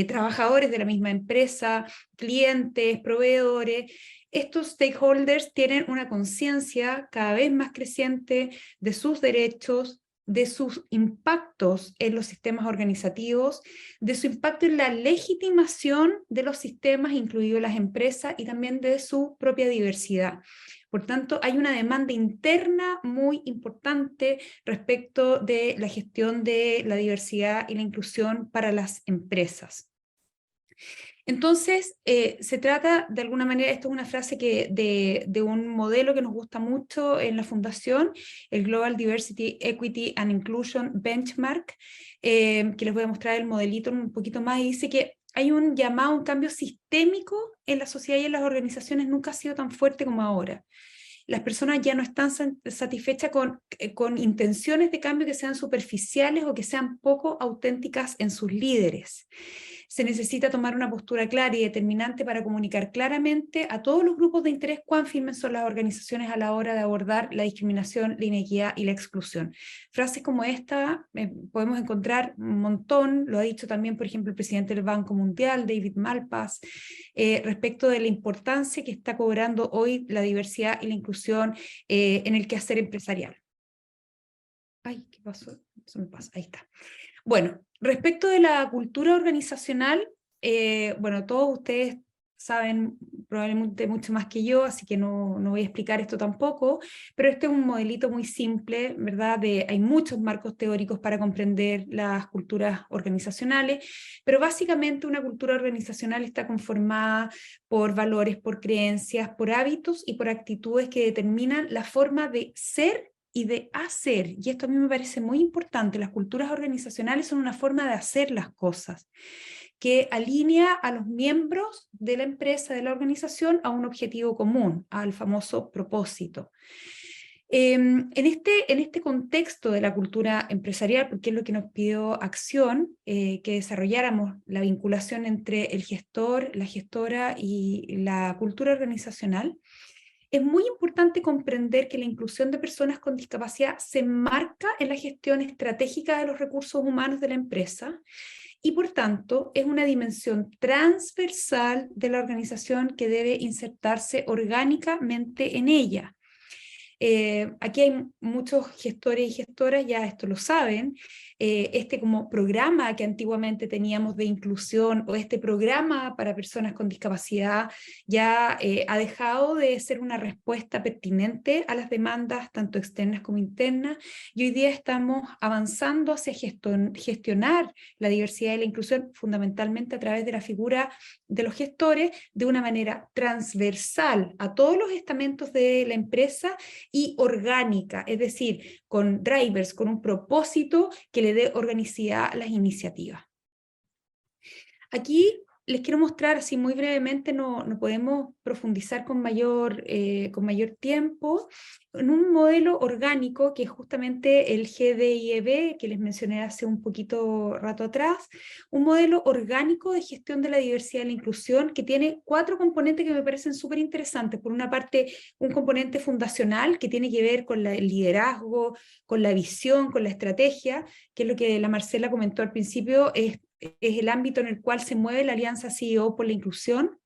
trabajadores de la misma empresa, clientes, proveedores. Estos stakeholders tienen una conciencia cada vez más creciente de sus derechos, de sus impactos en los sistemas organizativos, de su impacto en la legitimación de los sistemas, incluidos las empresas, y también de su propia diversidad. Por tanto, hay una demanda interna muy importante respecto de la gestión de la diversidad y la inclusión para las empresas. Entonces, se trata de alguna manera, esto es una frase de un modelo que nos gusta mucho en la Fundación, el Global Diversity, Equity and Inclusion Benchmark, que les voy a mostrar el modelito un poquito más, y dice que hay un llamado a un cambio sistémico en la sociedad y en las organizaciones, nunca ha sido tan fuerte como ahora. Las personas ya no están satisfechas con intenciones de cambio que sean superficiales o que sean poco auténticas en sus líderes. Se necesita tomar una postura clara y determinante para comunicar claramente a todos los grupos de interés cuán firmes son las organizaciones a la hora de abordar la discriminación, la inequidad y la exclusión. Frases como esta podemos encontrar un montón, lo ha dicho también, por ejemplo, el presidente del Banco Mundial, David Malpass, respecto de la importancia que está cobrando hoy la diversidad y la inclusión en el quehacer empresarial. Ay, ¿qué pasó? Se me pasa, ahí está. Bueno, respecto de la cultura organizacional, bueno, todos ustedes saben probablemente mucho más que yo, así que no voy a explicar esto tampoco, pero este es un modelito muy simple, ¿verdad? Hay muchos marcos teóricos para comprender las culturas organizacionales, pero básicamente una cultura organizacional está conformada por valores, por creencias, por hábitos y por actitudes que determinan la forma de ser y de hacer, y esto a mí me parece muy importante. Las culturas organizacionales son una forma de hacer las cosas, que alinea a los miembros de la empresa, de la organización, a un objetivo común, al famoso propósito. En este contexto de la cultura empresarial, porque es lo que nos pidió Acción, que desarrolláramos la vinculación entre el gestor, la gestora y la cultura organizacional, es muy importante comprender que la inclusión de personas con discapacidad se enmarca en la gestión estratégica de los recursos humanos de la empresa y, por tanto, es una dimensión transversal de la organización que debe insertarse orgánicamente en ella. Aquí hay muchos gestores y gestoras, ya esto lo saben, este como programa que antiguamente teníamos de inclusión o este programa para personas con discapacidad ya ha dejado de ser una respuesta pertinente a las demandas tanto externas como internas, y hoy día estamos avanzando hacia gestionar la diversidad y la inclusión fundamentalmente a través de la figura de los gestores de una manera transversal a todos los estamentos de la empresa y orgánica, es decir, con drivers, con un propósito que le dé organicidad a las iniciativas. Aquí les quiero mostrar, así muy brevemente, no podemos profundizar con mayor tiempo, en un modelo orgánico que es justamente el GDIEB, que les mencioné hace un poquito rato atrás, un modelo orgánico de gestión de la diversidad y la inclusión que tiene 4 componentes que me parecen súper interesantes. Por una parte, un componente fundacional que tiene que ver con el liderazgo, con la visión, con la estrategia, que es lo que la Marcela comentó al principio, es el ámbito en el cual se mueve la Alianza CEO por la Inclusión.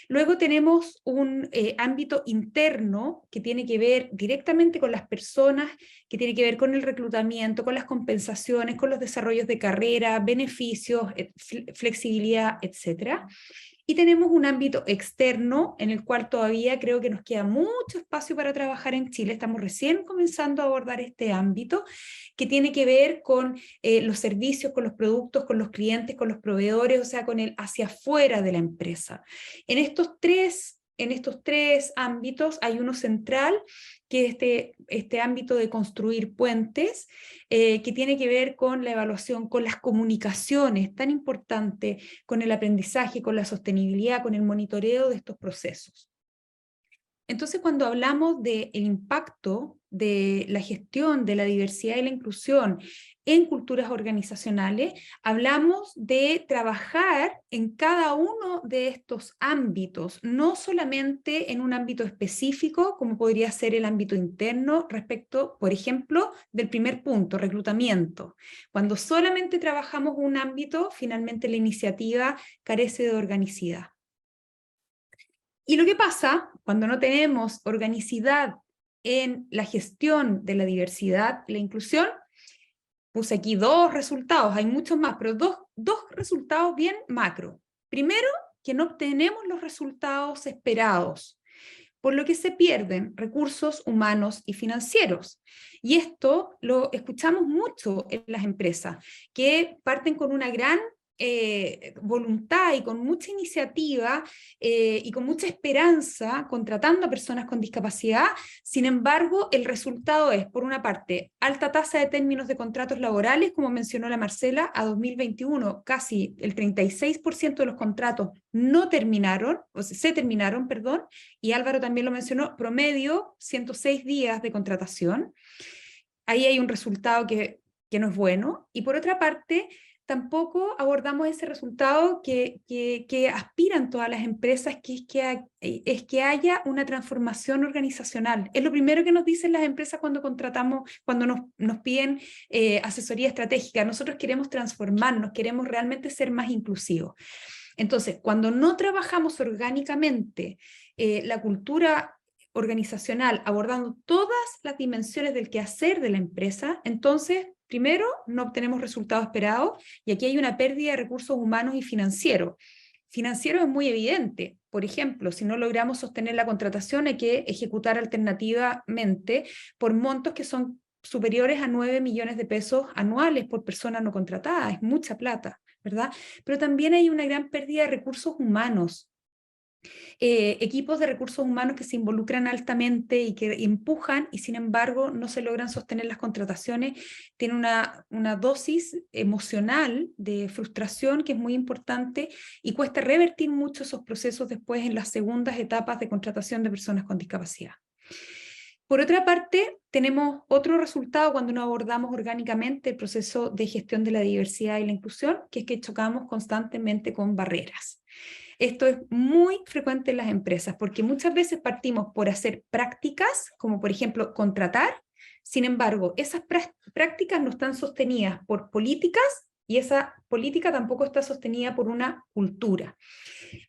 Luego tenemos un ámbito interno que tiene que ver directamente con las personas, que tiene que ver con el reclutamiento, con las compensaciones, con los desarrollos de carrera, beneficios, flexibilidad, etc. Y tenemos un ámbito externo en el cual todavía creo que nos queda mucho espacio para trabajar en Chile. Estamos recién comenzando a abordar este ámbito que tiene que ver con los servicios, con los productos, con los clientes, con los proveedores, o sea, con el hacia afuera de la empresa. En estos tres ámbitos hay uno central, que es este ámbito de construir puentes, que tiene que ver con la evaluación, con las comunicaciones, tan importante, con el aprendizaje, con la sostenibilidad, con el monitoreo de estos procesos. Entonces, cuando hablamos del impacto de la gestión de la diversidad y la inclusión en culturas organizacionales, hablamos de trabajar en cada uno de estos ámbitos, no solamente en un ámbito específico, como podría ser el ámbito interno respecto, por ejemplo, del primer punto, reclutamiento. Cuando solamente trabajamos un ámbito, finalmente la iniciativa carece de organicidad. Y lo que pasa cuando no tenemos organicidad en la gestión de la diversidad y la inclusión, puse aquí 2 resultados, hay muchos más, pero dos resultados bien macro. Primero, que no obtenemos los resultados esperados, por lo que se pierden recursos humanos y financieros. Y esto lo escuchamos mucho en las empresas, que parten con una gran voluntad y con mucha iniciativa y con mucha esperanza contratando a personas con discapacidad. Sin embargo, el resultado es, por una parte, alta tasa de términos de contratos laborales, como mencionó la Marcela, a 2021 casi el 36% de los contratos no terminaron, o sea, se terminaron, perdón, y Álvaro también lo mencionó, promedio 106 días de contratación. Ahí hay un resultado que no es bueno. Y por otra parte, tampoco abordamos ese resultado que aspiran todas las empresas, que es que haya una transformación organizacional. Es lo primero que nos dicen las empresas cuando contratamos, cuando nos piden asesoría estratégica. Nosotros queremos transformarnos, queremos realmente ser más inclusivos. Entonces, cuando no trabajamos orgánicamente la cultura organizacional, abordando todas las dimensiones del quehacer de la empresa, entonces, primero, no obtenemos resultados esperados, y aquí hay una pérdida de recursos humanos y financieros. Financiero es muy evidente. Por ejemplo, si no logramos sostener la contratación, hay que ejecutar alternativamente por montos que son superiores a 9 millones de pesos anuales por persona no contratada. Es mucha plata, ¿verdad? Pero también hay una gran pérdida de recursos humanos. Equipos de recursos humanos que se involucran altamente y que empujan y sin embargo no se logran sostener las contrataciones, tienen una dosis emocional de frustración que es muy importante y cuesta revertir mucho esos procesos después en las segundas etapas de contratación de personas con discapacidad. Por otra parte, tenemos otro resultado cuando no abordamos orgánicamente el proceso de gestión de la diversidad y la inclusión, que es que chocamos constantemente con barreras. Esto es muy frecuente en las empresas, porque muchas veces partimos por hacer prácticas, como por ejemplo contratar, sin embargo, esas prácticas no están sostenidas por políticas y esa política tampoco está sostenida por una cultura.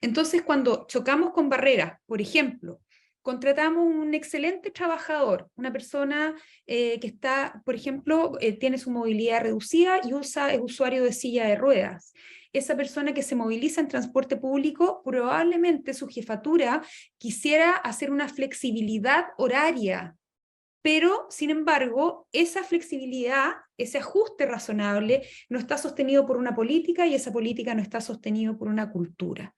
Entonces, cuando chocamos con barreras, por ejemplo, contratamos un excelente trabajador, una persona que está, por ejemplo, tiene su movilidad reducida y es usuario de silla de ruedas. Esa persona que se moviliza en transporte público, probablemente su jefatura quisiera hacer una flexibilidad horaria, pero, sin embargo, esa flexibilidad, ese ajuste razonable, no está sostenido por una política y esa política no está sostenido por una cultura.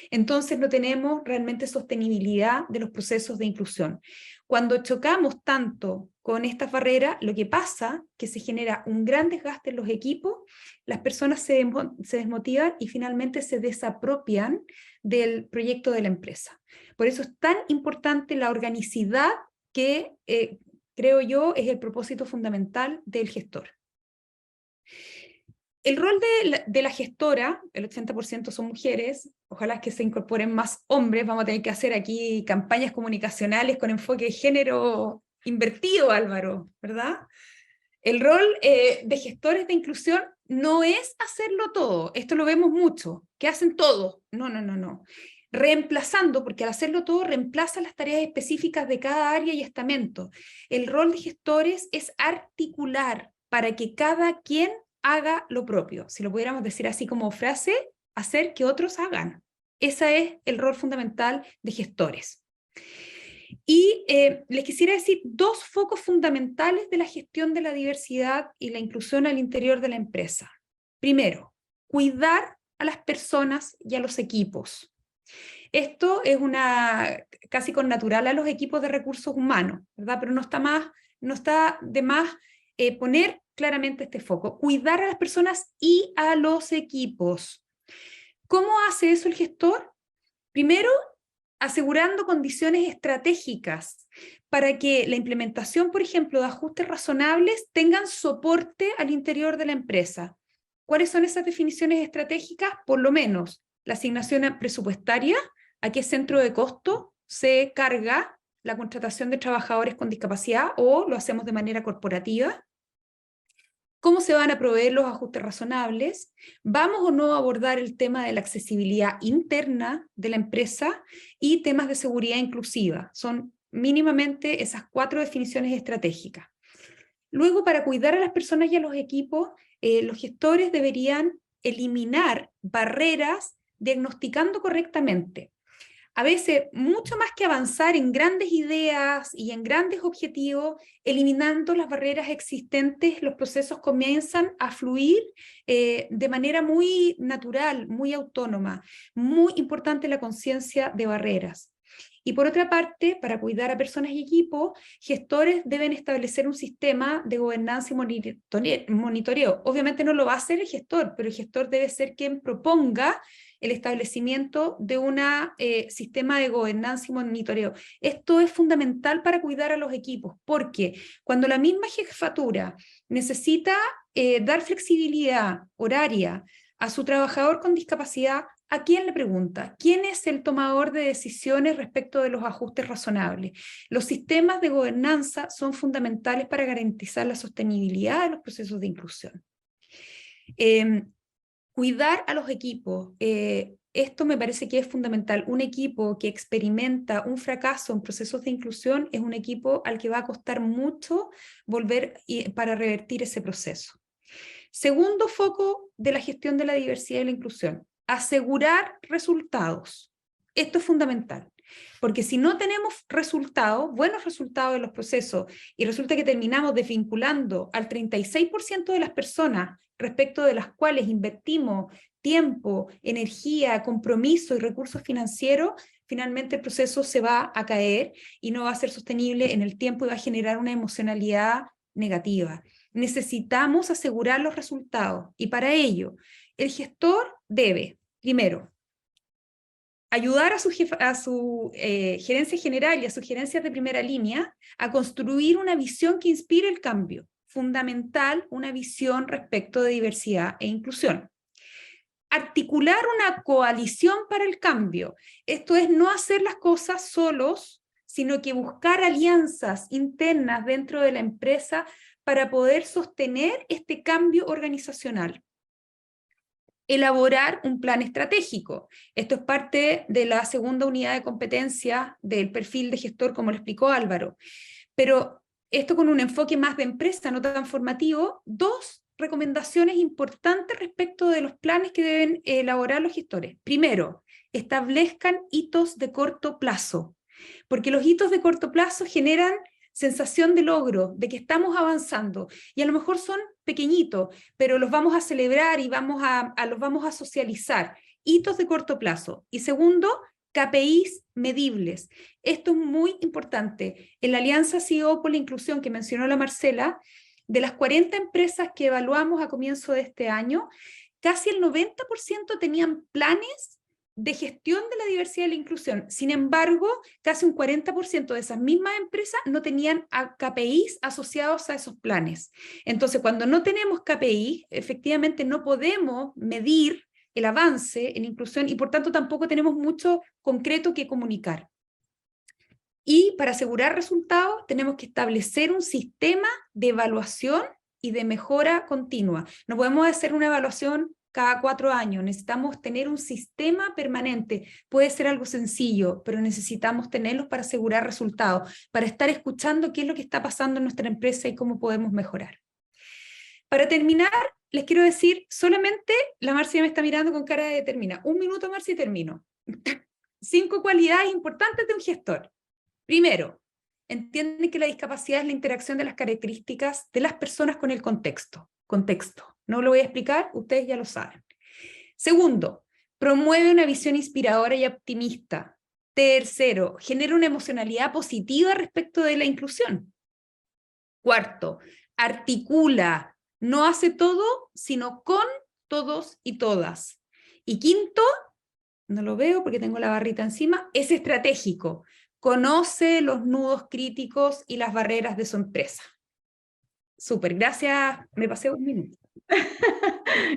Entonces no tenemos realmente sostenibilidad de los procesos de inclusión. Cuando chocamos tanto con estas barreras, lo que pasa es que se genera un gran desgaste en los equipos, las personas se desmotivan y finalmente se desapropian del proyecto de la empresa. Por eso es tan importante la organicidad que creo yo es el propósito fundamental del gestor. El rol de la gestora, el 80% son mujeres, ojalá que se incorporen más hombres, vamos a tener que hacer aquí campañas comunicacionales con enfoque de género invertido, Álvaro, ¿verdad? El rol de gestores de inclusión no es hacerlo todo, esto lo vemos mucho, que hacen todo, no. Reemplazando, porque al hacerlo todo reemplaza las tareas específicas de cada área y estamento. El rol de gestores es articular para que cada quien haga lo propio. Si lo pudiéramos decir así como frase, hacer que otros hagan. Ese es el rol fundamental de gestores. Y les quisiera decir 2 focos fundamentales de la gestión de la diversidad y la inclusión al interior de la empresa. Primero, cuidar a las personas y a los equipos. Esto es casi connatural a los equipos de recursos humanos, ¿verdad? Pero no está de más poner claramente este foco. Cuidar a las personas y a los equipos. ¿Cómo hace eso el gestor? Primero, asegurando condiciones estratégicas para que la implementación, por ejemplo, de ajustes razonables tengan soporte al interior de la empresa. ¿Cuáles son esas definiciones estratégicas? Por lo menos la asignación presupuestaria, a qué centro de costo se carga la contratación de trabajadores con discapacidad o lo hacemos de manera corporativa. ¿Cómo se van a proveer los ajustes razonables? ¿Vamos o no a abordar el tema de la accesibilidad interna de la empresa y temas de seguridad inclusiva? Son mínimamente esas 4 definiciones estratégicas. Luego, para cuidar a las personas y a los equipos, los gestores deberían eliminar barreras diagnosticando correctamente. A veces, mucho más que avanzar en grandes ideas y en grandes objetivos, eliminando las barreras existentes, los procesos comienzan a fluir de manera muy natural, muy autónoma. Muy importante la conciencia de barreras. Y por otra parte, para cuidar a personas y equipos, gestores deben establecer un sistema de gobernanza y monitoreo. Obviamente no lo va a hacer el gestor, pero el gestor debe ser quien proponga el establecimiento de un sistema de gobernanza y monitoreo. Esto es fundamental para cuidar a los equipos, porque cuando la misma jefatura necesita dar flexibilidad horaria a su trabajador con discapacidad, ¿a quién le pregunta? ¿Quién es el tomador de decisiones respecto de los ajustes razonables? Los sistemas de gobernanza son fundamentales para garantizar la sostenibilidad de los procesos de inclusión. Cuidar a los equipos. Esto me parece que es fundamental. Un equipo que experimenta un fracaso en procesos de inclusión es un equipo al que va a costar mucho volver para revertir ese proceso. Segundo foco de la gestión de la diversidad y la inclusión, asegurar resultados. Esto es fundamental, porque si no tenemos resultados, buenos resultados de los procesos, y resulta que terminamos desvinculando al 36% de las personas respecto de las cuales invertimos tiempo, energía, compromiso y recursos financieros, finalmente el proceso se va a caer y no va a ser sostenible en el tiempo y va a generar una emocionalidad negativa. Necesitamos asegurar los resultados y para ello el gestor debe, primero, ayudar a su gerencia general y a sus gerencias de primera línea a construir una visión que inspire el cambio. Fundamental, una visión respecto de diversidad e inclusión. Articular una coalición para el cambio. Esto es no hacer las cosas solos, sino que buscar alianzas internas dentro de la empresa para poder sostener este cambio organizacional. Elaborar un plan estratégico. Esto es parte de la segunda unidad de competencia del perfil de gestor, como lo explicó Álvaro. Pero esto con un enfoque más de empresa, no tan formativo. 2 recomendaciones importantes respecto de los planes que deben elaborar los gestores. Primero, establezcan hitos de corto plazo, porque los hitos de corto plazo generan sensación de logro, de que estamos avanzando, y a lo mejor son pequeñitos, pero los vamos a celebrar y los vamos a socializar. Hitos de corto plazo. Y segundo, KPIs medibles. Esto es muy importante. En la Alianza CEO por la Inclusión que mencionó la Marcela, de las 40 empresas que evaluamos a comienzo de este año, casi el 90% tenían planes de gestión de la diversidad y la inclusión. Sin embargo, casi un 40% de esas mismas empresas no tenían KPIs asociados a esos planes. Entonces, cuando no tenemos KPI, efectivamente no podemos medir el avance en inclusión y por tanto tampoco tenemos mucho concreto que comunicar. Y para asegurar resultados tenemos que establecer un sistema de evaluación y de mejora continua. No podemos hacer una evaluación cada 4 años, necesitamos tener un sistema permanente. Puede ser algo sencillo, pero necesitamos tenerlos para asegurar resultados, para estar escuchando qué es lo que está pasando en nuestra empresa y cómo podemos mejorar. Para terminar, les quiero decir, solamente, la Marcia me está mirando con cara de termina. 1 minuto, Marcia, y termino. 5 cualidades importantes de un gestor. Primero, entiende que la discapacidad es la interacción de las características de las personas con el contexto. No lo voy a explicar, ustedes ya lo saben. Segundo, promueve una visión inspiradora y optimista. Tercero, genera una emocionalidad positiva respecto de la inclusión. Cuarto, articula, no hace todo, sino con todos y todas. Y quinto, no lo veo porque tengo la barrita encima, es estratégico. Conoce los nudos críticos y las barreras de su empresa. Súper, gracias, me pasé un minuto.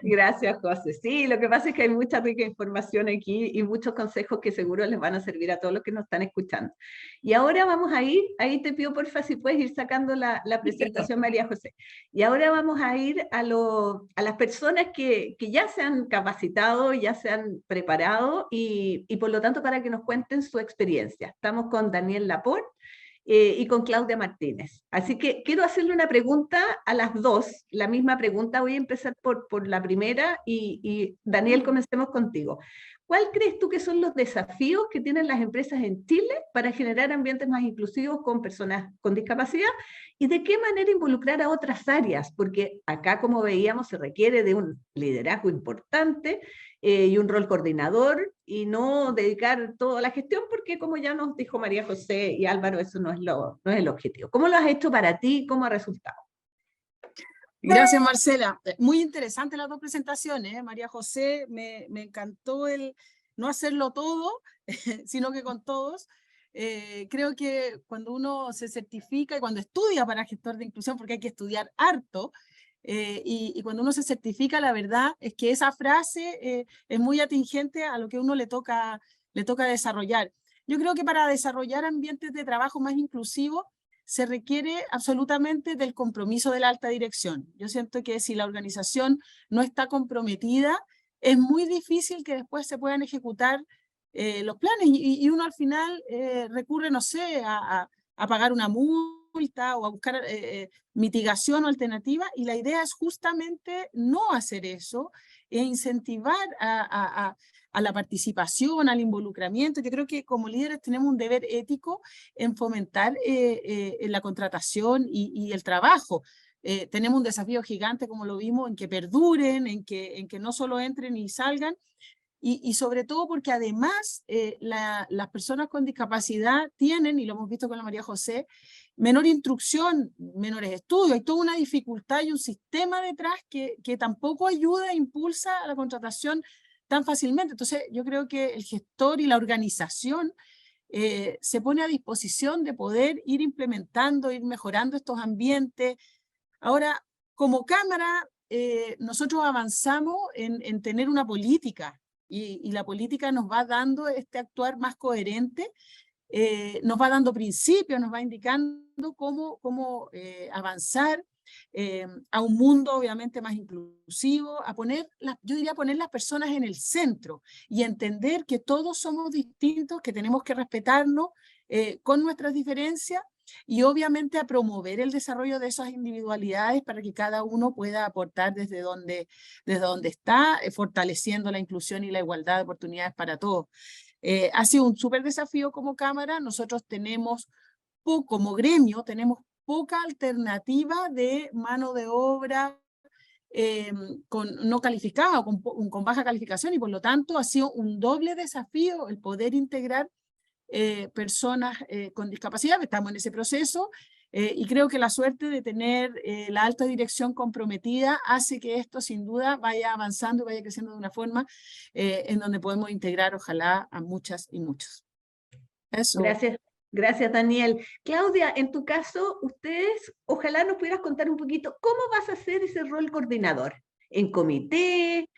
Gracias, José. Sí, lo que pasa es que hay mucha rica información aquí y muchos consejos que seguro les van a servir a todos los que nos están escuchando. Y ahora vamos a ir, ahí te pido porfa si puedes ir sacando la presentación, María José. Y ahora vamos a ir a las personas que ya se han capacitado, ya se han preparado y por lo tanto para que nos cuenten su experiencia. Estamos con Daniel Laporte y con Claudia Martínez. Así que quiero hacerle una pregunta a las dos, la misma pregunta. Voy a empezar por la primera y Daniel, comencemos contigo. ¿Cuál crees tú que son los desafíos que tienen las empresas en Chile para generar ambientes más inclusivos con personas con discapacidad? ¿Y de qué manera involucrar a otras áreas? Porque acá, como veíamos, se requiere de un liderazgo importante y un rol coordinador y no dedicar toda la gestión porque, como ya nos dijo María José y Álvaro, eso no es el objetivo. ¿Cómo lo has hecho para ti? ¿Cómo ha resultado? Gracias, Marcela. Muy interesantes las dos presentaciones, ¿eh? María José, me encantó el no hacerlo todo, sino que con todos. Creo que cuando uno se certifica y cuando estudia para gestor de inclusión, porque hay que estudiar harto, y cuando uno se certifica, la verdad es que esa frase es muy atingente a lo que uno le toca desarrollar. Yo creo que para desarrollar ambientes de trabajo más inclusivos, se requiere absolutamente del compromiso de la alta dirección. Yo siento que si la organización no está comprometida, es muy difícil que después se puedan ejecutar los planes y uno al final recurre, no sé, a pagar una multa o a buscar mitigación o alternativa, y la idea es justamente no hacer eso e incentivar a la participación, al involucramiento. Yo creo que como líderes tenemos un deber ético en fomentar la contratación y el trabajo. Tenemos un desafío gigante, como lo vimos, en que perduren, en que no solo entren y salgan, y sobre todo porque además las personas con discapacidad tienen, y lo hemos visto con la María José, menor instrucción, menores estudios, hay toda una dificultad y un sistema detrás que tampoco ayuda e impulsa a la contratación tan fácilmente. Entonces yo creo que el gestor y la organización se pone a disposición de poder ir implementando, ir mejorando estos ambientes. Ahora, como Cámara, nosotros avanzamos en tener una política y la política nos va dando este actuar más coherente, nos va dando principios, nos va indicando cómo avanzar a un mundo obviamente más inclusivo, yo diría poner las personas en el centro y entender que todos somos distintos, que tenemos que respetarnos con nuestras diferencias, y obviamente a promover el desarrollo de esas individualidades para que cada uno pueda aportar desde donde está, fortaleciendo la inclusión y la igualdad de oportunidades para todos. Ha sido un súper desafío como Cámara. Nosotros tenemos como gremio, tenemos poca alternativa de mano de obra no calificada o con baja calificación, y por lo tanto ha sido un doble desafío el poder integrar personas con discapacidad. Estamos en ese proceso y creo que la suerte de tener la alta dirección comprometida hace que esto sin duda vaya avanzando y vaya creciendo de una forma en donde podemos integrar ojalá a muchas y muchos. Eso. Gracias, Daniel. Claudia, en tu caso, ustedes, ojalá nos pudieras contar un poquito cómo vas a hacer ese rol coordinador, en comité,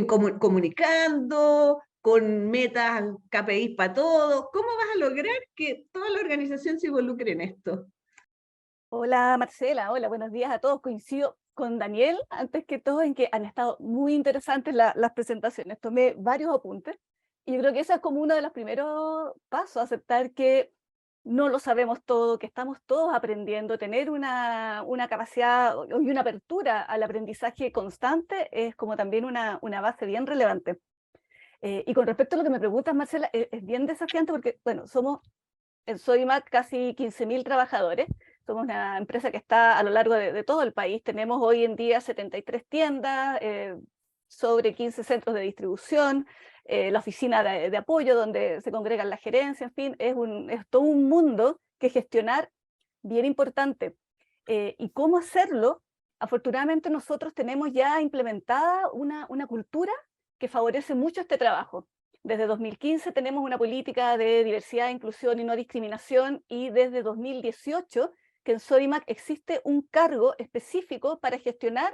comunicando, con metas, KPIs para todo. ¿Cómo vas a lograr que toda la organización se involucre en esto? Hola Marcela, hola, buenos días a todos. Coincido con Daniel, antes que todo, en que han estado muy interesantes las presentaciones. Tomé varios apuntes y yo creo que ese es como uno de los primeros pasos, aceptar que no lo sabemos todo, que estamos todos aprendiendo, tener una capacidad y una apertura al aprendizaje constante es como también una base bien relevante. Y con respecto a lo que me preguntas, Marcela, es bien desafiante porque, bueno, en Sodimac casi 15.000 trabajadores. Somos una empresa que está a lo largo de todo el país. Tenemos hoy en día 73 tiendas, sobre 15 centros de distribución, la oficina de apoyo donde se congregan las gerencias, en fin, es todo un mundo que gestionar bien importante. ¿Y cómo hacerlo? Afortunadamente nosotros tenemos ya implementada una cultura que favorece mucho este trabajo. Desde 2015 tenemos una política de diversidad, inclusión y no discriminación, y desde 2018 que en Sodimac existe un cargo específico para gestionar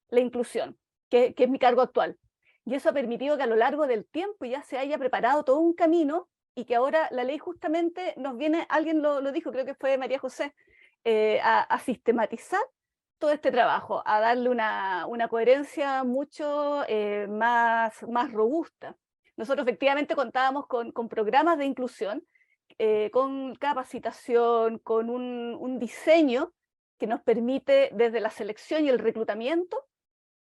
la inclusión, que es mi cargo actual. Y eso ha permitido que a lo largo del tiempo ya se haya preparado todo un camino y que ahora la ley justamente nos viene, alguien lo dijo, creo que fue María José, a sistematizar todo este trabajo, a darle una coherencia mucho más robusta. Nosotros efectivamente contábamos con programas de inclusión, con capacitación, con un diseño que nos permite desde la selección y el reclutamiento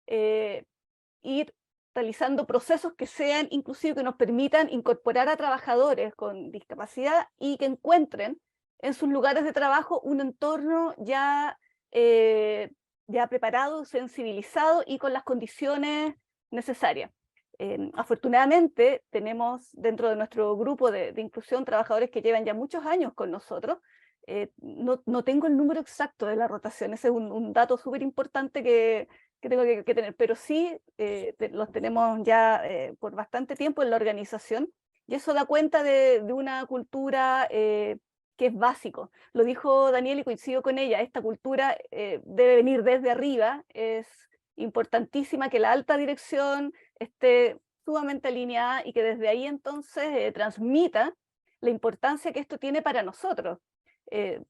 ir realizando procesos que sean inclusivos, que nos permitan incorporar a trabajadores con discapacidad y que encuentren en sus lugares de trabajo un entorno ya preparado, sensibilizado y con las condiciones necesarias. Afortunadamente tenemos dentro de nuestro grupo de inclusión trabajadores que llevan ya muchos años con nosotros. No tengo el número exacto de la rotación, ese es un dato súper importante que tengo que tener, pero sí los tenemos ya por bastante tiempo en la organización, y eso da cuenta de una cultura que es básico. Lo dijo Daniel y coincido con ella, esta cultura debe venir desde arriba, es importantísima que la alta dirección esté sumamente alineada y que desde ahí entonces transmita la importancia que esto tiene para nosotros.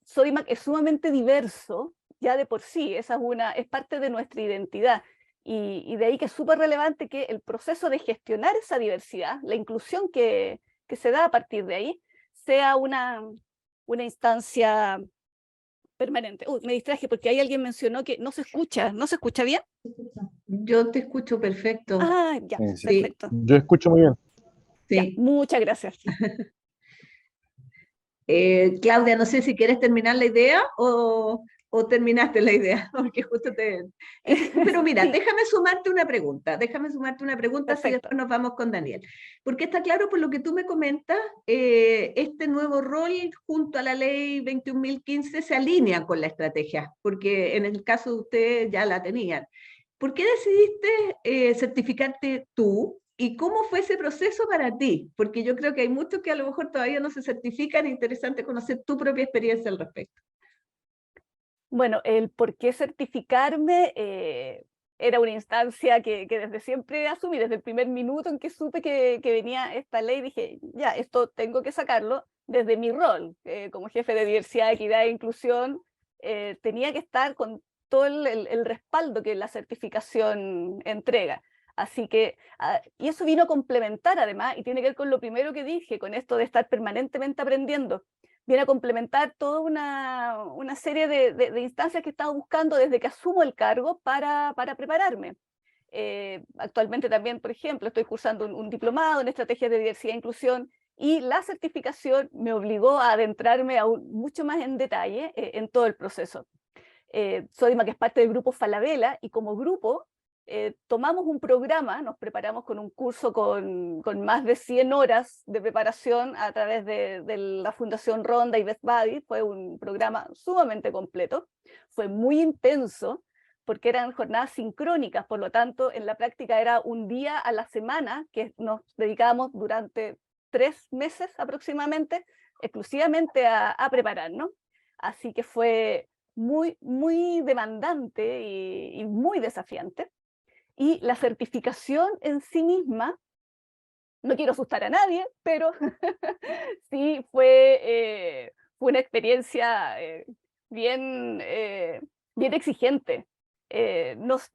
Sodimac es sumamente diverso, ya de por sí, esa es parte de nuestra identidad, y de ahí que es súper relevante que el proceso de gestionar esa diversidad, la inclusión que se da a partir de ahí, sea una instancia permanente. Me distraje porque ahí alguien mencionó que no se escucha bien. Yo te escucho perfecto. Ah, ya, Sí. perfecto. Yo escucho muy bien. Ya, Sí. muchas gracias. Claudia, no sé si quieres terminar la idea o terminaste la idea, porque justo pero mira, Sí. déjame sumarte una pregunta, si después nos vamos con Daniel. Porque está claro por lo que tú me comentas, este nuevo rol junto a la ley 21.015 se alinea con la estrategia, porque en el caso de ustedes ya la tenían. ¿Por qué decidiste certificarte tú? ¿Y cómo fue ese proceso para ti? Porque yo creo que hay muchos que a lo mejor todavía no se certifican, es interesante conocer tu propia experiencia al respecto. Bueno, el por qué certificarme era una instancia que desde siempre asumí, desde el primer minuto en que supe que venía esta ley, dije, ya, esto tengo que sacarlo desde mi rol como jefe de diversidad, equidad e inclusión, tenía que estar con todo el respaldo que la certificación entrega. Así que, y eso vino a complementar además, y tiene que ver con lo primero que dije, con esto de estar permanentemente aprendiendo. Viene a complementar toda una serie de instancias que he estado buscando desde que asumo el cargo para prepararme. Actualmente también, por ejemplo, estoy cursando un diplomado en estrategias de diversidad e inclusión, y la certificación me obligó a adentrarme aún mucho más en detalle en todo el proceso. Sodimac es parte del grupo Falabella, y como grupo tomamos un programa, nos preparamos con un curso con más de 100 horas de preparación a través de la Fundación Ronda y Best Buddy. Fue un programa sumamente completo, fue muy intenso, porque eran jornadas sincrónicas, por lo tanto, en la práctica era un día a la semana que nos dedicábamos durante 3 meses aproximadamente, exclusivamente a prepararnos. Así que fue muy, muy demandante y muy desafiante. Y la certificación en sí misma, no quiero asustar a nadie, pero sí fue una experiencia bien exigente. Más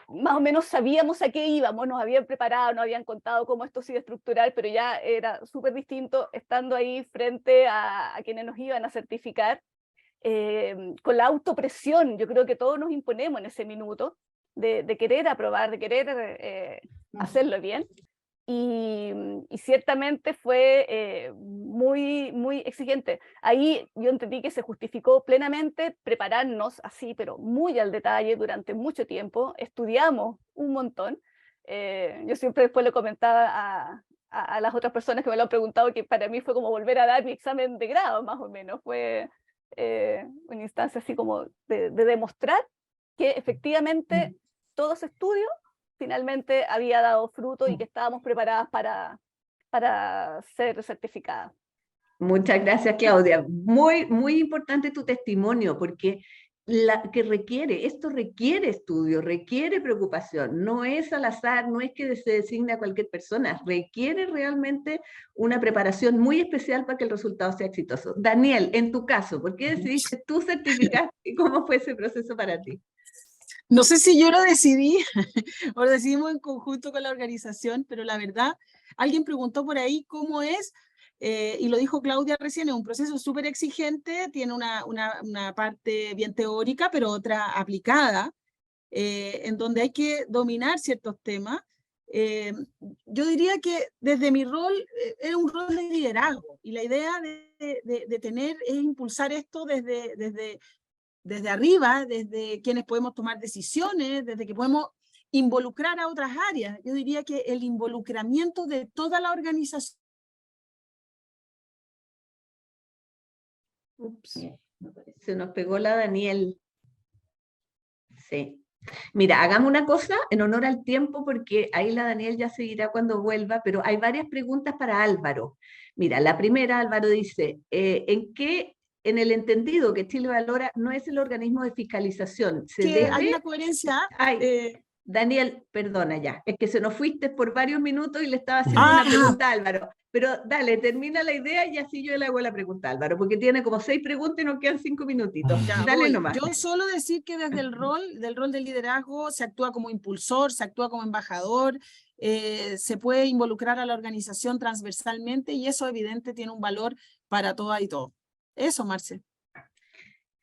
o menos sabíamos a qué íbamos, nos habían preparado, nos habían contado cómo esto se iba a estructurar, pero ya era súper distinto estando ahí frente a quienes nos iban a certificar, con la autopresión. Yo creo que todos nos imponemos en ese minuto de querer aprobar, de querer hacerlo bien. Y ciertamente fue muy, muy exigente. Ahí yo entendí que se justificó plenamente prepararnos así, pero muy al detalle durante mucho tiempo. Estudiamos un montón. Yo siempre después le comentaba a las otras personas que me lo han preguntado que para mí fue como volver a dar mi examen de grado, más o menos. Fue una instancia así como de demostrar que efectivamente todo ese estudio finalmente había dado fruto y que estábamos preparadas para para ser certificada. Muchas gracias, Claudia. Muy, muy importante tu testimonio, porque esto requiere estudio, requiere preocupación, no es al azar, no es que se designe a cualquier persona, requiere realmente una preparación muy especial para que el resultado sea exitoso. Daniel, en tu caso, ¿por qué decidiste tú certificar y cómo fue ese proceso para ti? No sé si yo lo decidí o lo decidimos en conjunto con la organización, pero la verdad, alguien preguntó por ahí cómo es, y lo dijo Claudia recién, es un proceso súper exigente, tiene una parte bien teórica, pero otra aplicada, en donde hay que dominar ciertos temas. Yo diría que desde mi rol, es un rol de liderazgo, y la idea de tener es impulsar esto desde arriba, desde quienes podemos tomar decisiones, desde que podemos involucrar a otras áreas. Yo diría que el involucramiento de toda la organización. Ups, se nos pegó la Daniel. Sí. Mira, hagamos una cosa en honor al tiempo, porque ahí la Daniel ya seguirá cuando vuelva, pero hay varias preguntas para Álvaro. Mira, la primera, Álvaro dice, en el entendido que Chile Valora no es el organismo de fiscalización, se Que debe... hay una coherencia. Daniel, perdona ya, es que se nos fuiste por varios minutos y le estaba haciendo una pregunta a Álvaro, pero dale, termina la idea y así yo le hago la pregunta a Álvaro, porque tiene como 6 preguntas y nos quedan 5 minutitos. Ya, dale nomás. Yo solo decir que desde el rol del liderazgo se actúa como impulsor, se actúa como embajador, se puede involucrar a la organización transversalmente, y eso evidente tiene un valor para todas y todos. Eso, Marce.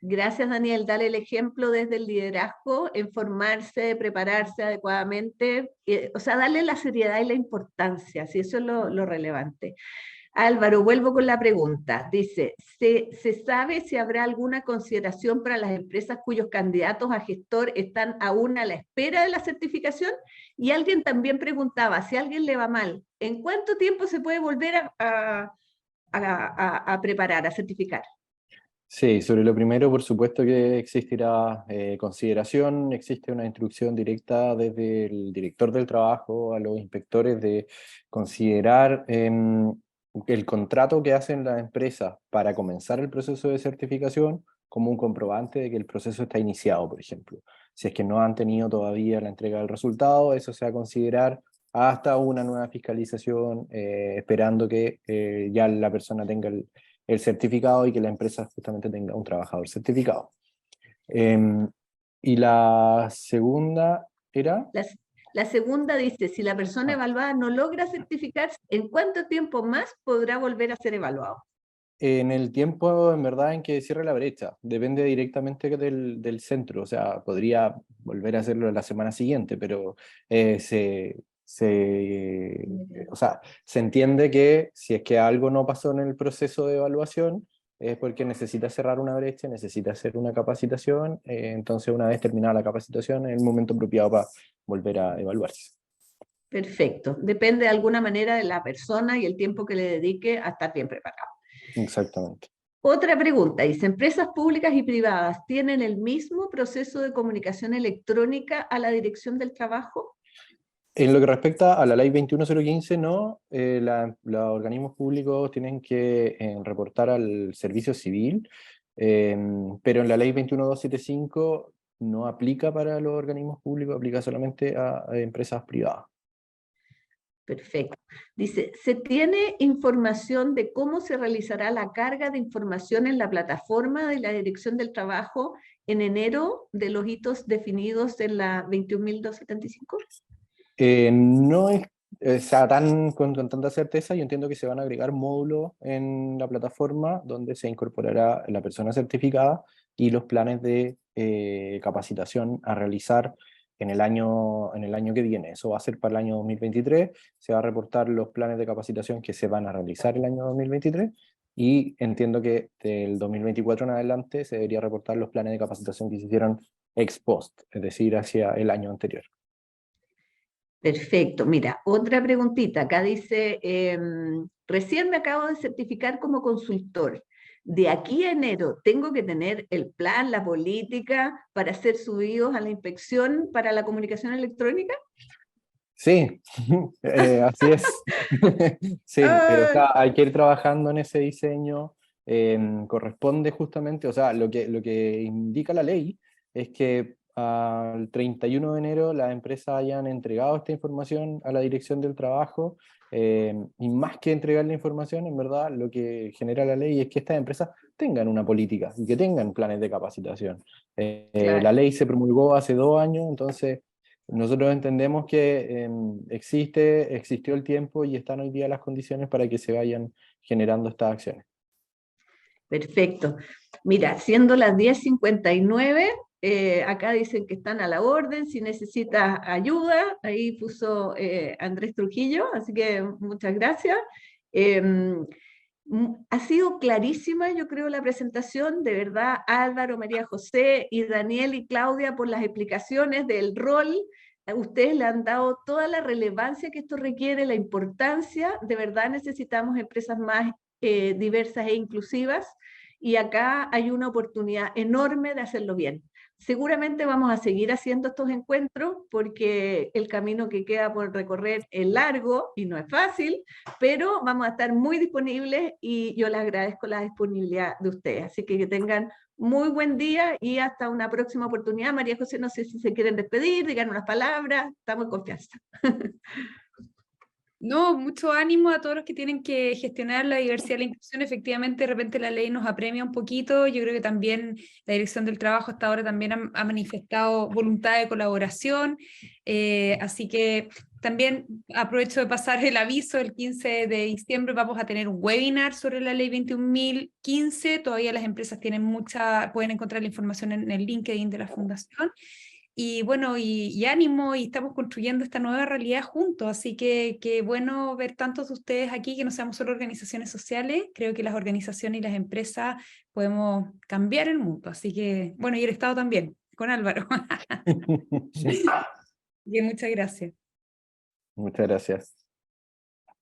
Gracias, Daniel. Dale el ejemplo desde el liderazgo, en formarse, prepararse adecuadamente, o sea, darle la seriedad y la importancia, si eso es lo relevante. Álvaro, vuelvo con la pregunta. Dice, ¿se sabe si habrá alguna consideración para las empresas cuyos candidatos a gestor están aún a la espera de la certificación? Y alguien también preguntaba, si a alguien le va mal, ¿en cuánto tiempo se puede volver a preparar, a certificar? Sí, sobre lo primero, por supuesto que existirá consideración, existe una instrucción directa desde el director del trabajo a los inspectores de considerar el contrato que hacen las empresas para comenzar el proceso de certificación como un comprobante de que el proceso está iniciado, por ejemplo. Si es que no han tenido todavía la entrega del resultado, eso se va a considerar hasta una nueva fiscalización, esperando que ya la persona tenga el certificado y que la empresa justamente tenga un trabajador certificado. Y la segunda era... La segunda dice, si la persona evaluada no logra certificarse, ¿en cuánto tiempo más podrá volver a ser evaluado? En el tiempo, en verdad, en que cierre la brecha. Depende directamente del centro. O sea, podría volver a hacerlo la semana siguiente, pero o sea, se entiende que si es que algo no pasó en el proceso de evaluación, es porque necesita cerrar una brecha, necesita hacer una capacitación, entonces una vez terminada la capacitación es el momento apropiado para volver a evaluarse. Perfecto. Depende de alguna manera de la persona y el tiempo que le dedique a estar bien preparado. Exactamente. Otra pregunta, dice, ¿empresas públicas y privadas tienen el mismo proceso de comunicación electrónica a la dirección del trabajo? En lo que respecta a la ley 21015, no, los organismos públicos tienen que reportar al servicio civil, pero en la ley 21275 no aplica para los organismos públicos, aplica solamente a empresas privadas. Perfecto. Dice, ¿se tiene información de cómo se realizará la carga de información en la plataforma de la Dirección del Trabajo en enero de los hitos definidos en la 21.275? No es con tanta certeza. Yo entiendo que se van a agregar módulos en la plataforma donde se incorporará la persona certificada y los planes de capacitación a realizar en el año que viene. Eso va a ser para el año 2023, se va a reportar los planes de capacitación que se van a realizar el año 2023, y entiendo que del 2024 en adelante se debería reportar los planes de capacitación que se hicieron ex post, es decir, hacia el año anterior. Perfecto. Mira, otra preguntita. Acá dice, recién me acabo de certificar como consultor. De aquí a enero, ¿tengo que tener el plan, la política para ser subidos a la inspección para la comunicación electrónica? Sí, así es. Sí, pero o sea, hay que ir trabajando en ese diseño. Corresponde justamente, o sea, lo que indica la ley es que al 31 de enero las empresas hayan entregado esta información a la Dirección del Trabajo, y más que entregar la información, en verdad, lo que genera la ley es que estas empresas tengan una política y que tengan planes de capacitación. La Claro. ley se promulgó hace 2 años, entonces nosotros entendemos que existió el tiempo y están hoy día las condiciones para que se vayan generando estas acciones. Perfecto. Mira, siendo las 10:59, acá dicen que están a la orden, si necesitas ayuda, ahí puso Andrés Trujillo, así que muchas gracias. Ha sido clarísima, yo creo, la presentación, de verdad, Álvaro, María José y Daniel y Claudia por las explicaciones del rol. Ustedes le han dado toda la relevancia que esto requiere, la importancia. De verdad necesitamos empresas más diversas e inclusivas, y acá hay una oportunidad enorme de hacerlo bien. Seguramente vamos a seguir haciendo estos encuentros porque el camino que queda por recorrer es largo y no es fácil, pero vamos a estar muy disponibles y yo les agradezco la disponibilidad de ustedes. Así que tengan muy buen día y hasta una próxima oportunidad. María José, no sé si se quieren despedir, digan unas palabras, estamos en confianza. No, mucho ánimo a todos los que tienen que gestionar la diversidad y la inclusión. Efectivamente, de repente la ley nos apremia un poquito. Yo creo que también la Dirección del Trabajo hasta ahora también ha manifestado voluntad de colaboración. Así que también aprovecho de pasar el aviso: el 15 de diciembre vamos a tener un webinar sobre la ley 21.015. Todavía las empresas tienen pueden encontrar la información en el LinkedIn de la Fundación. Y bueno, y ánimo, y estamos construyendo esta nueva realidad juntos, así que bueno ver tantos de ustedes aquí, que no seamos solo organizaciones sociales. Creo que las organizaciones y las empresas podemos cambiar el mundo, así que bueno, y el Estado también, con Álvaro. Bien, muchas gracias. Muchas gracias.